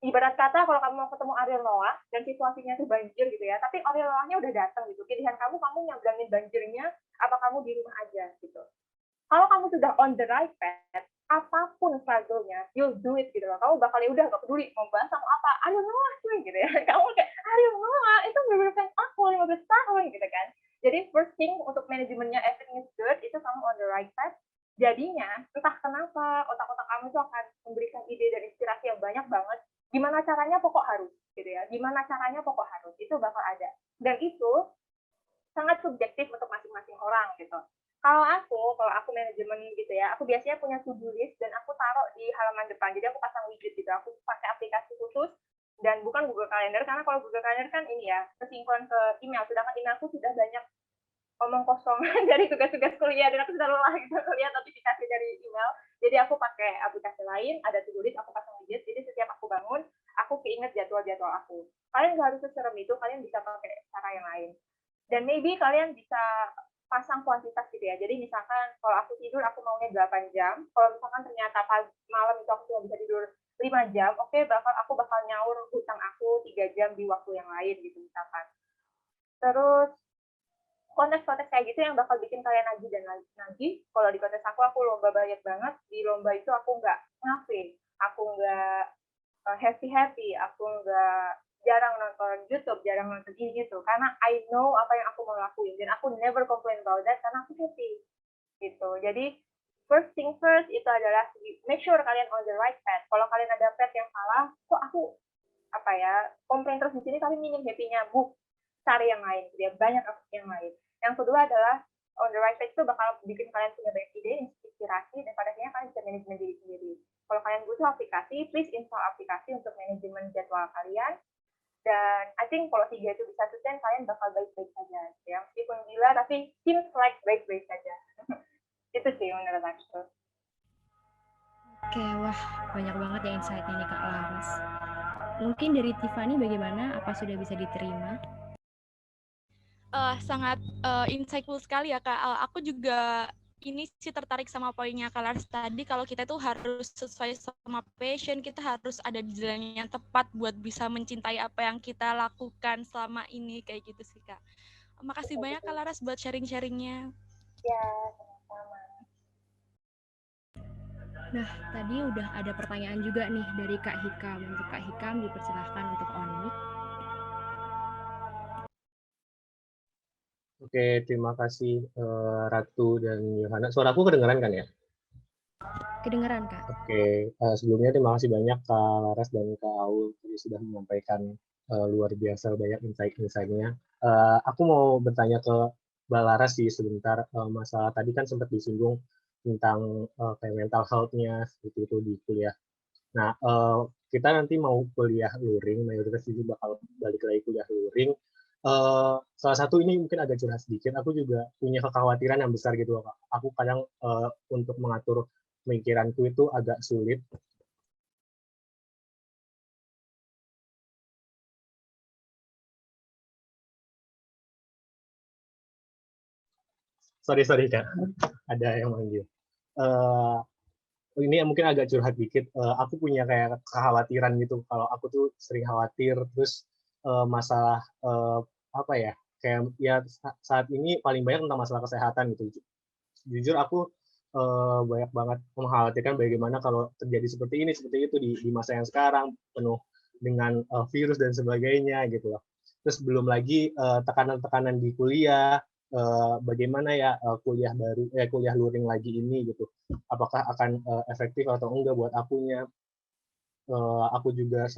ibarat kata kalau kamu mau ketemu Ariel Noah dan situasinya tuh banjir gitu ya, tapi Ariel Noahnya udah datang gitu. Pilihan kamu nyebrangin banjirnya, apa kamu di rumah aja gitu. Kalau kamu sudah on the right path, apapun struggle-nya, you'll do it gitu loh. Kamu bakal ya udah gak peduli mau bahas sama apa, Ariel Noah cuy gitu ya. Kamu kayak Ariel Noah itu bener-bener fans aku 15 tahun gitu kan. Jadi first thing untuk manajemennya everything is good, itu kamu on the right path. Jadinya entah kenapa otak-otak kamu itu akan memberikan ide dan inspirasi yang banyak banget. Gimana caranya pokok harus gitu ya. Gimana caranya pokok harus, itu bakal ada. Dan itu sangat subjektif untuk masing-masing orang gitu. Kalau aku manajemen gitu ya, aku biasanya punya to-do list dan aku taruh di halaman depan. Jadi aku pasang widget gitu, aku pakai aplikasi khusus dan bukan Google Calendar, karena kalau Google Calendar kan ini ya, kesinkron ke email, sedangkan emailku sudah banyak omong kosong dari tugas-tugas kuliah dan aku sudah lelah gitu lihat notifikasi dari email. Jadi aku pakai aplikasi lain, ada to-do list, aku pasang widget, jadi setiap aku bangun, aku keinget jadwal-jadwal aku. Kalian nggak harus seserem itu, kalian bisa pakai cara yang lain. Dan maybe kalian bisa pasang kuantitas gitu ya. Jadi misalkan kalau aku tidur aku maunya 8 jam. Kalau misalkan ternyata malam itu aku cuma bisa tidur 5 jam, oke, aku bakal nyaur hutang aku 3 jam di waktu yang lain gitu misalkan. Terus konteks-konteks kayak gitu yang bakal bikin kalian nagih dan nagih. Kalau di konteks aku lomba banyak banget. Di lomba itu aku nggak ngafe, aku nggak happy, aku nggak jarang nonton YouTube, jarang nonton ini gitu. Karena I know apa yang aku mau lakuin dan aku never complain about that karena aku happy gitu. Jadi first thing first itu adalah make sure kalian on the right path. Kalau kalian ada path yang salah, kok aku komplain terus di sini, tapi minim happy-nya, cari yang lain, dia banyak yang lain. Yang kedua adalah on the right page itu bakal bikin kalian punya banyak ide, inspirasi, dan pada akhirnya kalian bisa manajemen diri sendiri. Kalau kalian butuh aplikasi, please install aplikasi untuk manajemen jadwal kalian. Dan I think kalau 3 itu bisa sustain, kalian bakal baik-baik saja. Ya, meskipun gila, tapi seems like baik-baik saja. Itu sih menurut aku. Oke, wah banyak banget ya insight-nya nih Kak Laras. Mungkin dari Tiffany bagaimana? Apa sudah bisa diterima? Sangat insightful sekali ya Kak. Aku juga ini sih tertarik sama poinnya Kak Lars tadi, kalau kita tuh harus sesuai sama passion, kita harus ada di jalan yang tepat buat bisa mencintai apa yang kita lakukan selama ini, kayak gitu sih Kak. Makasih banyak Kak Laras buat sharing-sharingnya. Ya, sama-sama. Nah, tadi udah ada pertanyaan juga nih dari Kak Hikam. Untuk Kak Hikam dipersilahkan untuk on mic. Oke, terima kasih Ratu dan Yohana. Suaraku kedengeran kan ya? Kedengeran, Kak. Oke, sebelumnya terima kasih banyak Kak Laras dan Kak Aul yang sudah menyampaikan luar biasa banyak insight-nya. Aku mau bertanya ke Mbak Laras sih sebentar. Masalah tadi kan sempat disinggung tentang kayak mental health-nya seperti itu di kuliah. Nah, kita nanti mau kuliah luring, mayoritas juga bakal balik lagi kuliah luring. Salah satu ini mungkin agak curhat sedikit, aku juga punya kekhawatiran yang besar gitu Kak. Aku kadang untuk mengatur pemikiranku itu agak sulit. Sorry Kak, ada yang manggil. Ini mungkin agak curhat dikit. Aku punya kayak kekhawatiran gitu. Kalau aku tuh sering khawatir, terus masalah apa ya? Kayak ya saat ini paling banyak tentang masalah kesehatan gitu. Jujur aku banyak banget mengkhawatirkan bagaimana kalau terjadi seperti itu di masa yang sekarang penuh dengan virus dan sebagainya gitu loh. Terus belum lagi tekanan-tekanan di kuliah, bagaimana ya kuliah luring lagi ini gitu. Apakah akan efektif atau enggak buat akunya. Aku juga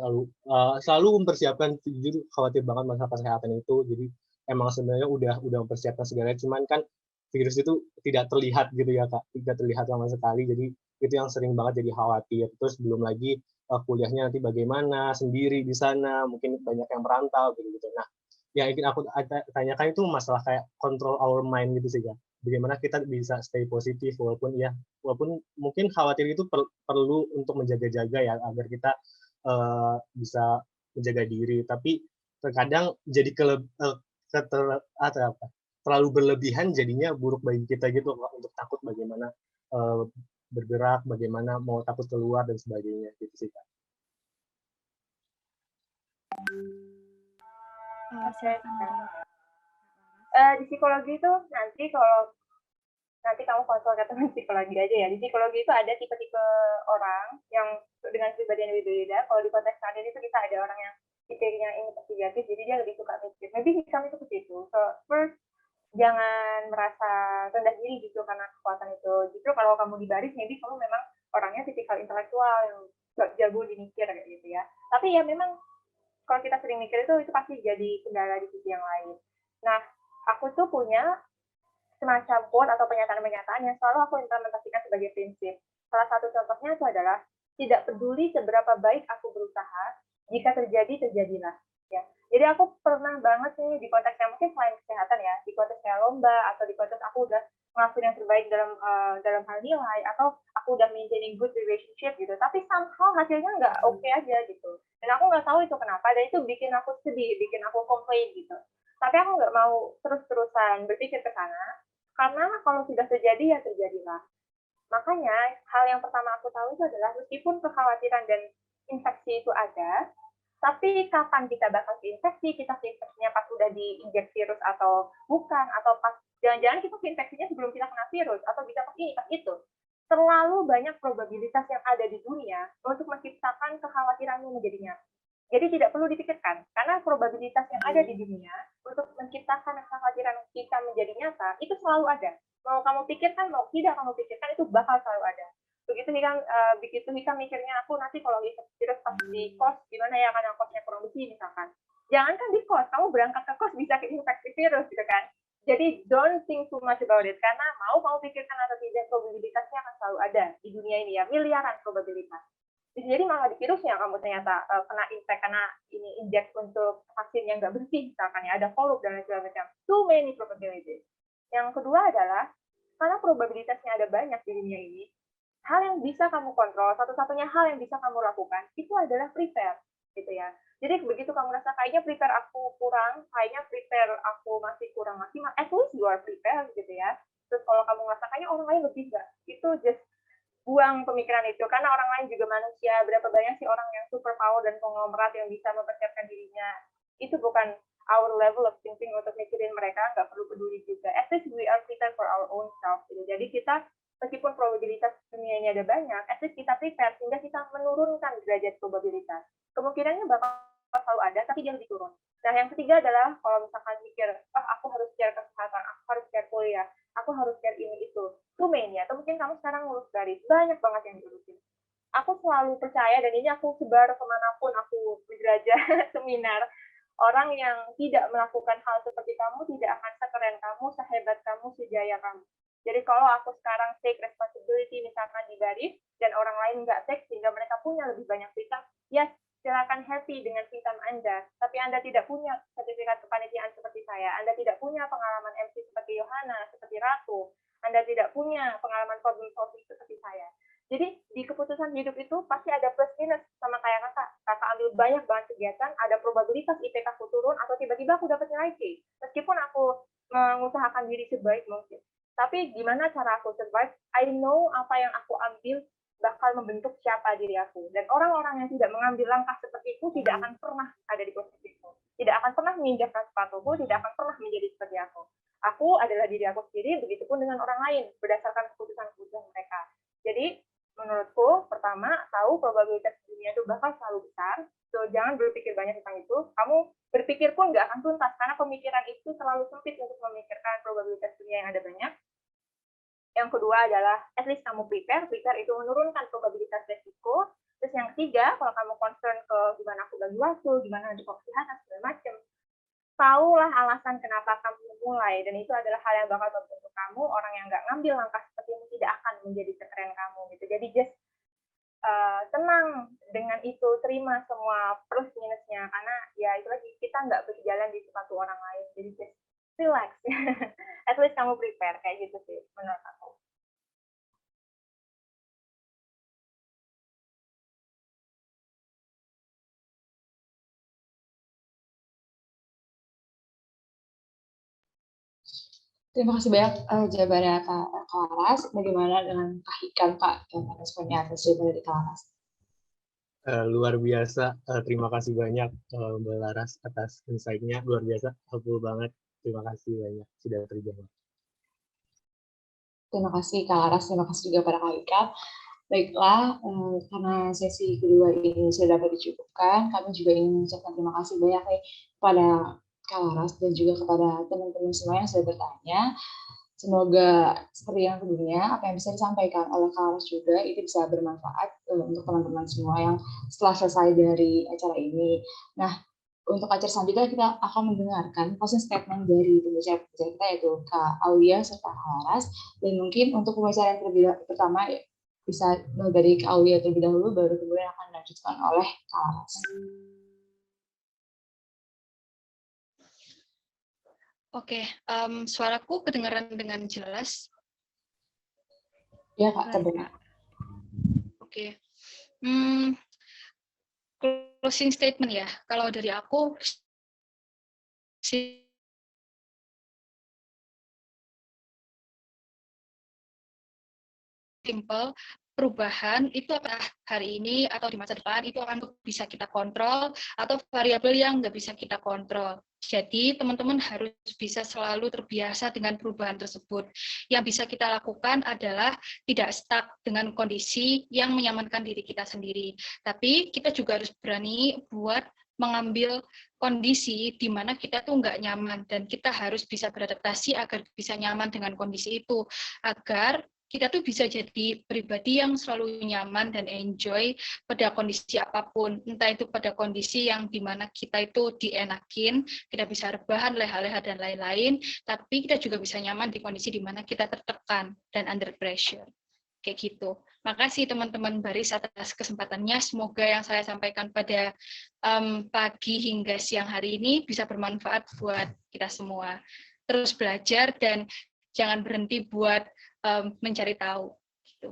selalu mempersiapkan, jujur khawatir banget masalah kesehatan itu. Jadi emang sebenarnya udah mempersiapkan segalanya, cuman kan virus itu tidak terlihat gitu ya Kak, tidak terlihat sama sekali. Jadi itu yang sering banget jadi khawatir. Terus belum lagi kuliahnya nanti bagaimana sendiri di sana, mungkin banyak yang merantau gitu. Nah, yang ingin aku tanyakan itu masalah kayak control our mind gitu sih Kak. Bagaimana kita bisa stay positif walaupun mungkin khawatir itu perlu untuk menjaga-jaga ya agar kita bisa menjaga diri. Tapi terkadang jadi terlalu berlebihan jadinya buruk bagi kita gitu untuk takut bagaimana bergerak, bagaimana mau takut keluar dan sebagainya gitu sih Kak. Di psikologi itu nanti kamu konsul ke teman psikologi aja ya. Di psikologi itu ada tipe-tipe orang yang dengan kepribadian yang berbeda. Kalau di konteks kalian itu kita ada orang yang tipenya investigatif, jadi dia lebih suka mikir. Maybe kami itu ke situ. So first, jangan merasa rendah diri gitu karena kekuatan itu. Justru kalau kamu di baris, maybe kamu memang orangnya tipikal intelektual yang jago di mikir kayak gitu ya. Tapi ya memang kalau kita sering mikir itu pasti jadi kendala di sisi yang lain. Nah, aku tuh punya semacam quote atau pernyataan-pernyataan yang selalu aku implementasikan sebagai prinsip. Salah satu contohnya itu adalah tidak peduli seberapa baik aku berusaha, jika terjadi terjadilah. Ya. Jadi aku pernah banget nih di konteks yang mungkin selain kesehatan ya, di konteks kayak lomba atau di konteks aku udah ngelakuin yang terbaik dalam hal nilai atau aku udah maintaining good relationship gitu, tapi somehow hasilnya nggak oke aja gitu. Dan aku nggak tahu itu kenapa, dan itu bikin aku sedih, bikin aku complain gitu. Tapi aku nggak mau terus-terusan berpikir ke sana, karena kalau sudah terjadi ya terjadilah. Makanya hal yang pertama aku tahu itu adalah meskipun kekhawatiran dan infeksi itu ada, tapi kapan kita bakal keinfeksi, kita keinfeksinya pas udah diinjek virus atau bukan, atau pas jangan-jangan kita keinfeksinya sebelum kita kena virus, atau bisa pas ini, pas itu. Terlalu banyak probabilitas yang ada di dunia untuk menciptakan kekhawatiranmu menjadi nyata. Jadi tidak perlu dipikirkan, karena probabilitas yang ada di dunia untuk menciptakan kekhawatiran kita menjadi nyata, itu selalu ada. Mau kamu pikirkan, mau tidak kamu pikirkan, itu bakal selalu ada. Begitu Hikam mikirnya, aku nanti kalau virus pas di kos, gimana ya, karena kosnya kurang bersih misalkan. Jangan kan di kos, kamu berangkat ke kos bisa keinfeksi virus gitu kan. Jadi don't think too much about it, karena mau kamu pikirkan atau tidak, probabilitasnya akan selalu ada di dunia ini ya, miliaran probabilitas. Jadi malah di virusnya kamu ternyata kena impact karena ini injek untuk vaksin yang nggak bersih, misalkan ya, ada korup dan lain sebagainya. Too many probabilities. Yang kedua adalah, karena probabilitasnya ada banyak di dunia ini, hal yang bisa kamu kontrol, satu-satunya hal yang bisa kamu lakukan, itu adalah prepare, gitu ya. Jadi begitu kamu rasa kayaknya prepare aku kurang, kayaknya prepare aku masih kurang maksimal, at least you are prepared, gitu ya. Terus kalau kamu ngerasa kayaknya orang lain lebih nggak, itu just buang pemikiran itu, karena orang lain juga manusia. Berapa banyak sih orang yang super power dan konglomerat yang bisa mempersiapkan dirinya. Itu bukan our level of thinking untuk mikirin mereka, nggak perlu peduli juga. At least we are prepared for our own self. Gitu. Jadi kita, meskipun probabilitas dunia ini ada banyak, at least kita prepare, sehingga kita menurunkan derajat probabilitas. Kemungkinannya bakal selalu ada, tapi dia lebih turun. Nah, yang ketiga adalah, kalau misalkan mikir, aku harus share kesehatan, aku harus share kuliah, aku harus share ini itu. Itu main ya, atau mungkin kamu sekarang ngurus garis, banyak banget yang diurusin. Aku selalu percaya, dan ini aku sebar kemanapun aku belajar seminar, orang yang tidak melakukan hal seperti kamu tidak akan sekeren kamu, sehebat kamu, sejaya kamu. Jadi kalau aku sekarang take responsibility misalkan di garis, dan orang lain nggak take, sehingga mereka punya lebih banyak freedom, yes, silakan happy dengan freedom Anda, tapi Anda tidak punya sertifikat kepanitiaan seperti saya, Anda tidak punya pengalaman MC seperti Yohana, seperti Ratu, Anda tidak punya pengalaman problem solving seperti saya. Jadi di keputusan hidup itu pasti ada plus minus, sama kayak kakak ambil banyak banget kegiatan, ada probabilitas IPK aku turun, atau tiba-tiba aku dapat nilai C, meskipun aku mengusahakan diri sebaik mungkin. Tapi gimana cara aku survive? I know apa yang aku ambil bakal membentuk siapa diri aku. Dan orang-orang yang tidak mengambil langkah seperti itu tidak akan pernah ada di posisi itu. Tidak akan pernah menginjakkan sepatuku, tidak akan pernah menjadi seperti aku. Aku adalah diri aku sendiri, begitupun dengan orang lain, berdasarkan keputusan-keputusan mereka. Jadi, menurutku, pertama, tahu probabilitas dunia itu bakal selalu besar. So, jangan berpikir banyak tentang itu. Kamu berpikir pun nggak akan tuntas, karena pemikiran itu terlalu sempit untuk memikirkan probabilitas dunia yang ada banyak. Yang kedua adalah, at least kamu prepare itu menurunkan probabilitas resiko. Terus yang ketiga, kalau kamu concern ke gimana aku bagi waktu, gimana nanti kok kesehatan, segala macam, tahulah alasan kenapa kamu memulai, dan itu adalah hal yang bakal membentuk kamu. Orang yang nggak ngambil langkah seperti ini tidak akan menjadi sekeren kamu, gitu. Jadi just tenang dengan itu, terima semua plus minusnya, karena ya itu lagi, kita nggak berjalan di sepatu orang lain, jadi just relax. At least kamu prepare, kayak gitu sih menurut aku. Terima kasih banyak jawabannya Kak Laras. Bagaimana dengan Kak Hikam, Kak, responnya atas jawaban dari Kak Laras? Luar biasa, terima kasih banyak Mbak Laras atas insight-nya, luar biasa, helpful banget. Terima kasih banyak sudah terjawab. Terima kasih Kak Laras, terima kasih juga pada Kak Hikam. Baiklah, karena sesi kedua ini sudah dapat dicukupkan, kami juga ingin mengucapkan terima kasih banyak nih kepada Kak Laras dan juga kepada teman-teman semua yang sudah bertanya. Semoga seperti yang sebelumnya, apa yang bisa disampaikan oleh Kak Laras juga itu bisa bermanfaat untuk teman-teman semua yang setelah selesai dari acara ini. Nah, untuk acara selanjutnya kita akan mendengarkan closing statement dari pembicara kita, yaitu Kak Aulia serta Kak Laras. Dan mungkin untuk pembicara yang pertama bisa dari Kak Aulia terlebih dahulu, baru kemudian akan dilanjutkan oleh Kak Laras. Oke, suaraku kedengaran dengan jelas? Ya, Kak, terdengar. Oke. Closing statement ya. Kalau dari aku, simple, perubahan itu apakah hari ini atau di masa depan itu akan bisa kita kontrol, atau variabel yang nggak bisa kita kontrol. Jadi teman-teman harus bisa selalu terbiasa dengan perubahan tersebut. Yang bisa kita lakukan adalah tidak stuck dengan kondisi yang menyamankan diri kita sendiri. Tapi kita juga harus berani buat mengambil kondisi di mana kita tuh nggak nyaman, dan kita harus bisa beradaptasi agar bisa nyaman dengan kondisi itu, agar kita tuh bisa jadi pribadi yang selalu nyaman dan enjoy pada kondisi apapun, entah itu pada kondisi yang dimana kita itu dienakin, kita bisa rebahan, leha-leha dan lain-lain, tapi kita juga bisa nyaman di kondisi dimana kita tertekan dan under pressure, kayak gitu. Makasih teman-teman Baris atas kesempatannya. Semoga yang saya sampaikan pada pagi hingga siang hari ini bisa bermanfaat buat kita semua. Terus belajar dan jangan berhenti buat mencari tahu. Gitu.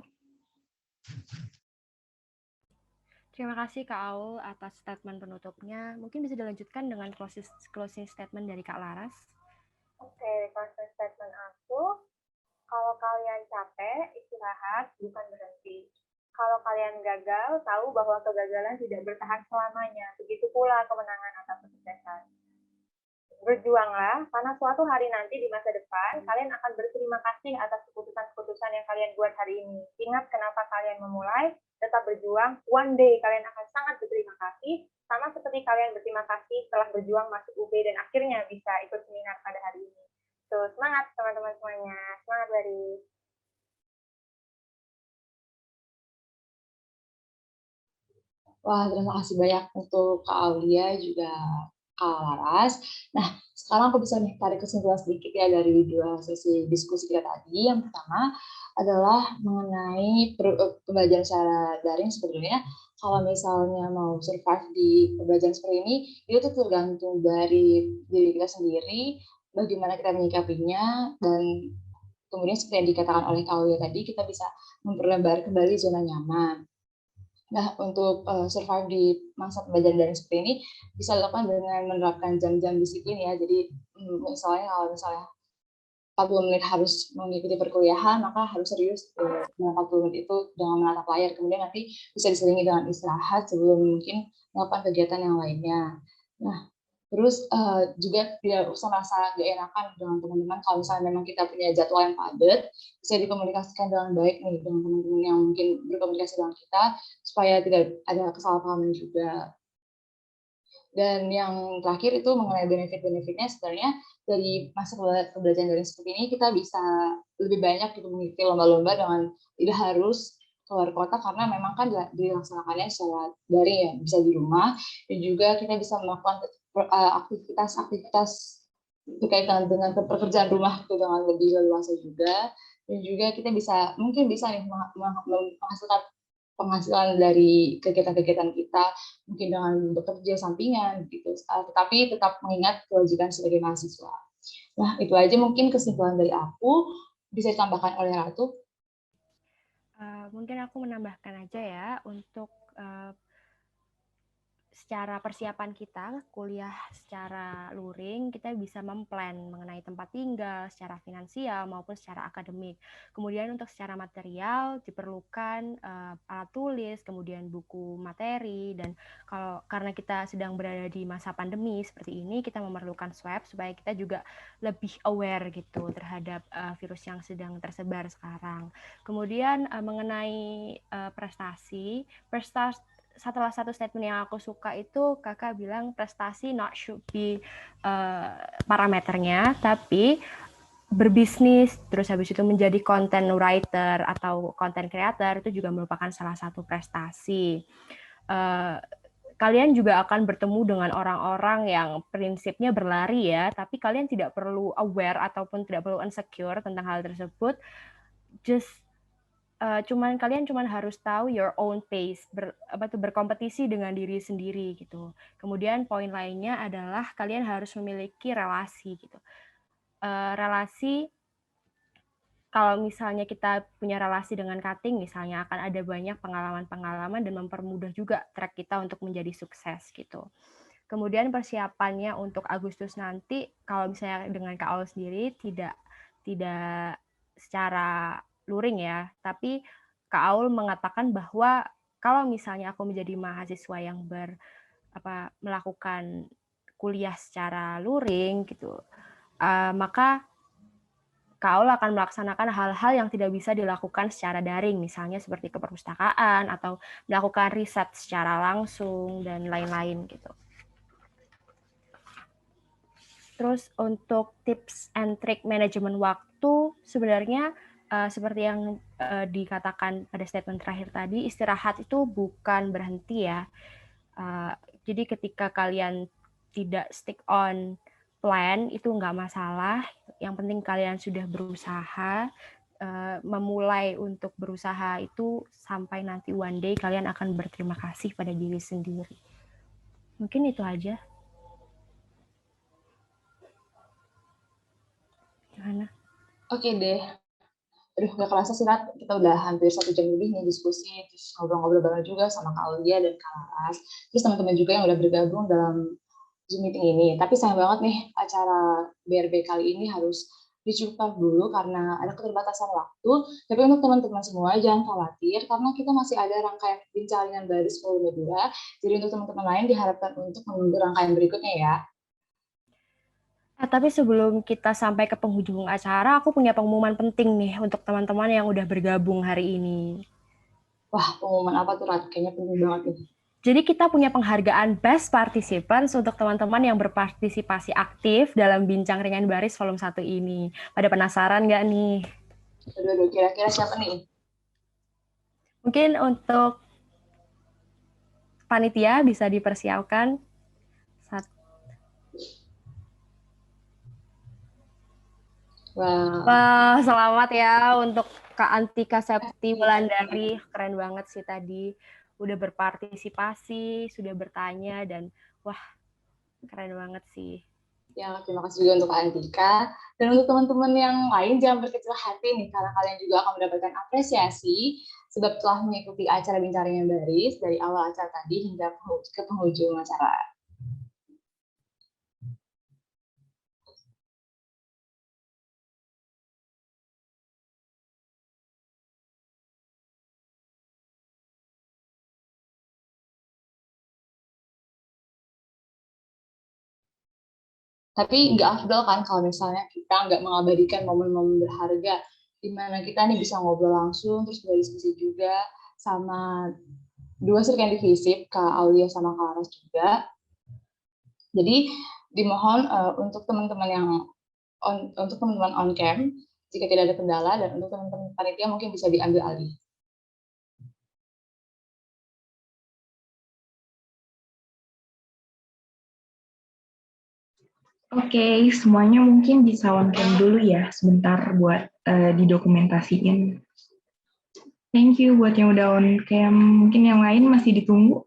Terima kasih Kak Aul atas statement penutupnya. Mungkin bisa dilanjutkan dengan closing statement dari Kak Laras. Oke, closing statement aku, kalau kalian capek, istirahat, bukan berhenti. Kalau kalian gagal, tahu bahwa kegagalan tidak bertahan selamanya. Begitu pula kemenangan atau kesuksesan. Berjuanglah, karena suatu hari nanti di masa depan, kalian akan berterima kasih atas keputusan-keputusan yang kalian buat hari ini. Ingat kenapa kalian memulai, tetap berjuang, one day kalian akan sangat berterima kasih, sama seperti kalian berterima kasih setelah berjuang masuk UB dan akhirnya bisa ikut seminar pada hari ini. So, semangat teman-teman semuanya, semangat Baris. Wah, terima kasih banyak untuk Kak Aulia juga Kak Laras. Nah, sekarang aku bisa nih tarik kesimpulan sedikit ya dari dua sesi diskusi kita tadi. Yang pertama adalah mengenai pembelajaran secara daring sebetulnya. Kalau misalnya mau survive di pembelajaran seperti ini, itu tuh tergantung dari diri kita sendiri, bagaimana kita menyikapinya, dan kemudian seperti yang dikatakan oleh Kak Aulia tadi, kita bisa memperlebar kembali zona nyaman. Nah, untuk survive di masa pembelajaran daring seperti ini bisa dilakukan dengan menerapkan jam-jam disiplin ya. Jadi misalnya kalau misalnya 40 menit harus mengikuti perkuliahan, maka harus serius dalam 40 menit itu dengan menatap layar. Kemudian nanti bisa diselingi dengan istirahat sebelum mungkin melakukan kegiatan yang lainnya. Nah, terus juga tidak usah merasa gak enakan dengan teman-teman kalau misalnya memang kita punya jadwal yang padat, bisa dikomunikasikan dengan baik nih dengan teman-teman yang mungkin berkomunikasi dengan kita supaya tidak ada kesalahpahaman juga. Dan yang terakhir itu mengenai benefit-benefitnya sebenarnya dari masa pembelajaran daring seperti ini kita bisa lebih banyak gitu mengikuti lomba-lomba dengan tidak harus keluar kota karena memang kan dilaksanakannya secara daring ya, bisa di rumah, dan juga kita bisa melakukan aktivitas-aktivitas berkaitan dengan pekerjaan rumah itu dengan lebih leluasa juga, dan juga kita mungkin bisa nih menghasilkan penghasilan dari kegiatan-kegiatan kita mungkin dengan bekerja sampingan gitu, tetapi tetap mengingat kewajiban sebagai mahasiswa. Nah, itu aja mungkin kesimpulan dari aku. Bisa ditambahkan oleh Ratu? Mungkin aku menambahkan aja ya untuk secara persiapan kita kuliah secara luring, kita bisa memplan mengenai tempat tinggal secara finansial maupun secara akademik. Kemudian untuk secara material diperlukan alat tulis, kemudian buku materi, dan karena kita sedang berada di masa pandemi seperti ini, kita memerlukan swab supaya kita juga lebih aware gitu terhadap virus yang sedang tersebar sekarang. Kemudian mengenai prestasi setelah satu statement yang aku suka itu kakak bilang prestasi not should be parameternya, tapi berbisnis terus habis itu menjadi content writer atau content creator itu juga merupakan salah satu prestasi. Kalian juga akan bertemu dengan orang-orang yang prinsipnya berlari ya, tapi kalian tidak perlu aware ataupun tidak perlu insecure tentang hal tersebut. Kalian harus tahu your own pace, berkompetisi dengan diri sendiri gitu. Kemudian poin lainnya adalah kalian harus memiliki relasi gitu. Relasi, kalau misalnya kita punya relasi dengan cutting misalnya akan ada banyak pengalaman-pengalaman dan mempermudah juga track kita untuk menjadi sukses gitu. Kemudian persiapannya untuk Agustus nanti, kalau misalnya dengan Kak Aul sendiri tidak secara luring ya, tapi Kak Aul mengatakan bahwa kalau misalnya aku menjadi mahasiswa yang melakukan kuliah secara luring gitu, maka Kak Aul akan melaksanakan hal-hal yang tidak bisa dilakukan secara daring, misalnya seperti ke perpustakaan atau melakukan riset secara langsung dan lain-lain gitu. Terus untuk tips and trick manajemen waktu, sebenarnya seperti yang dikatakan pada statement terakhir tadi, istirahat itu bukan berhenti ya. Jadi ketika kalian tidak stick on plan itu nggak masalah. Yang penting kalian sudah berusaha, memulai untuk berusaha itu sampai nanti one day kalian akan berterima kasih pada diri sendiri. Mungkin itu aja. Gimana? Oke deh. Aduh, gak kerasa sih, Nat. Kita udah hampir 1 jam lebih nih diskusi, terus ngobrol-ngobrol bareng juga sama Kak Aulia dan Kak Laras. Terus teman-teman juga yang udah bergabung dalam Zoom meeting ini. Tapi sayang banget nih, acara BRB kali ini harus dicukupkan dulu karena ada keterbatasan waktu. Tapi untuk teman-teman semua, jangan khawatir, karena kita masih ada rangkaian bincang ringan baris volume 2. Jadi untuk teman-teman lain diharapkan untuk menunggu rangkaian berikutnya ya. Tapi sebelum kita sampai ke penghujung acara, aku punya pengumuman penting nih untuk teman-teman yang udah bergabung hari ini. Wah, pengumuman apa tuh, Rat? Kayaknya penting banget nih. Jadi kita punya penghargaan Best Participants untuk teman-teman yang berpartisipasi aktif dalam Bincang Ringan Baris volume 1 ini. Pada penasaran nggak nih? Aduh, kira-kira siapa nih? Mungkin untuk panitia bisa dipersiapkan. Wah, selamat ya untuk Kak Antika Septi Wulandari. Keren banget sih tadi. Udah berpartisipasi, sudah bertanya, dan wah, keren banget sih. Ya, terima kasih juga untuk Kak Antika. Dan untuk teman-teman yang lain, jangan berkecil hati nih, karena kalian juga akan mendapatkan apresiasi sebab telah mengikuti acara Bincang Ringan Baris dari awal acara tadi hingga ke penghujung acara. Tapi nggak afdol kan kalau misalnya kita nggak mengabadikan momen-momen berharga di mana kita nih bisa ngobrol langsung, terus berdiskusi juga sama dua serkan divisif, Kak Aulia sama Kak Laras juga. Jadi dimohon untuk teman-teman yang untuk teman-teman on cam jika tidak ada kendala, dan untuk teman-teman panitia mungkin bisa diambil alih. Oke, semuanya mungkin bisa on cam dulu ya, sebentar buat didokumentasiin. Thank you buat yang udah on cam. Mungkin yang lain masih ditunggu.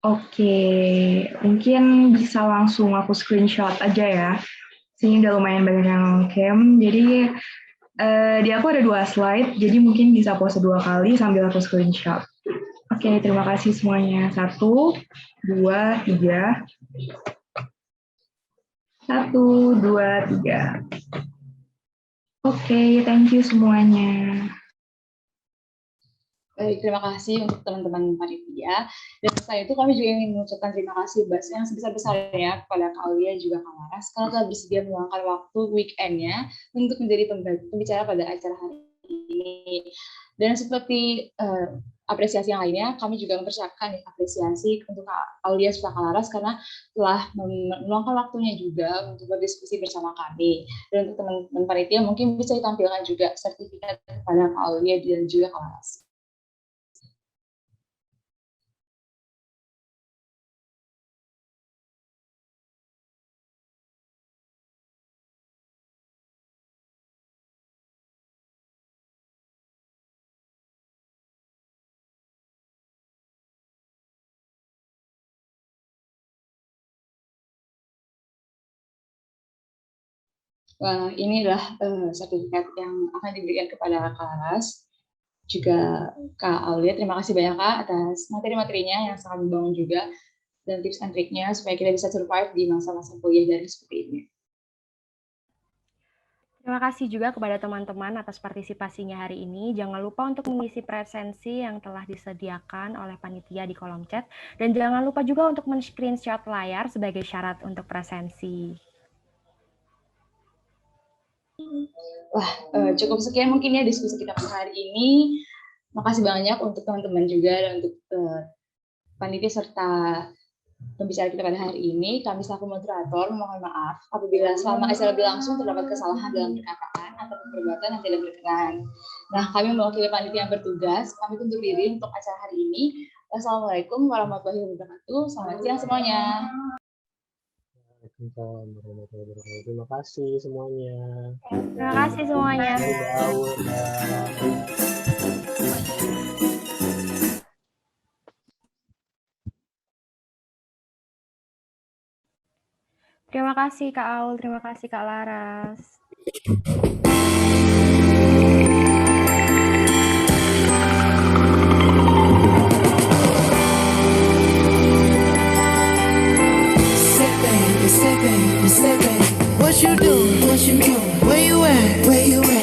Oke, mungkin bisa langsung aku screenshot aja ya. Sini udah lumayan banyak yang on-cam, jadi di aku ada 2 slide, jadi mungkin bisa pause 2 kali sambil aku screenshot. Oke, terima kasih semuanya. 1, 2, 3. 1, 2, 3. Oke, thank you semuanya. Baik, terima kasih untuk teman-teman panitia. Dan setelah itu kami juga ingin mengucapkan terima kasih yang sebesar-besarnya kepada Kak Aulia juga Kak Laras karena telah bersedia meluangkan waktu weekend-nya untuk menjadi pembicara pada acara hari ini. Dan seperti apresiasi yang lainnya, kami juga mempersiapkan apresiasi untuk Kak Aulia serta Kak Laras karena telah meluangkan waktunya juga untuk berdiskusi bersama kami. Dan untuk teman-teman panitia mungkin bisa ditampilkan juga sertifikat kepada Kak Aulia dan juga Kak Laras. Wah, inilah sertifikat yang akan diberikan kepada Kak Laras, juga Kak Aulia. Terima kasih banyak Kak atas materi-materinya yang sangat membangun juga, dan tips and triknya supaya kita bisa survive di masa-masa kuliah daring seperti ini. Terima Terima kasih juga kepada teman-teman atas partisipasinya hari ini. Jangan lupa untuk mengisi presensi yang telah disediakan oleh panitia di kolom chat. Dan jangan lupa juga untuk men-screenshot layar sebagai syarat untuk presensi. Wah, cukup sekian mungkin ya diskusi kita pada hari ini. Makasih banyak untuk teman-teman juga dan untuk panitia serta pembicara kita pada hari ini. Kami selaku moderator mohon maaf apabila selama acara berlangsung terdapat kesalahan dalam perkataan atau perbuatan yang tidak berkenan. Nah, kami mewakili panitia yang bertugas, kami undur diri untuk acara hari ini. Wassalamualaikum warahmatullahi wabarakatuh. Selamat siang semuanya. Terima kasih semuanya. Terima kasih semuanya. Terima kasih Kak Aul, terima kasih Kak Laras. Say, baby, what you doing? Where you at?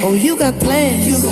Oh, you got plans.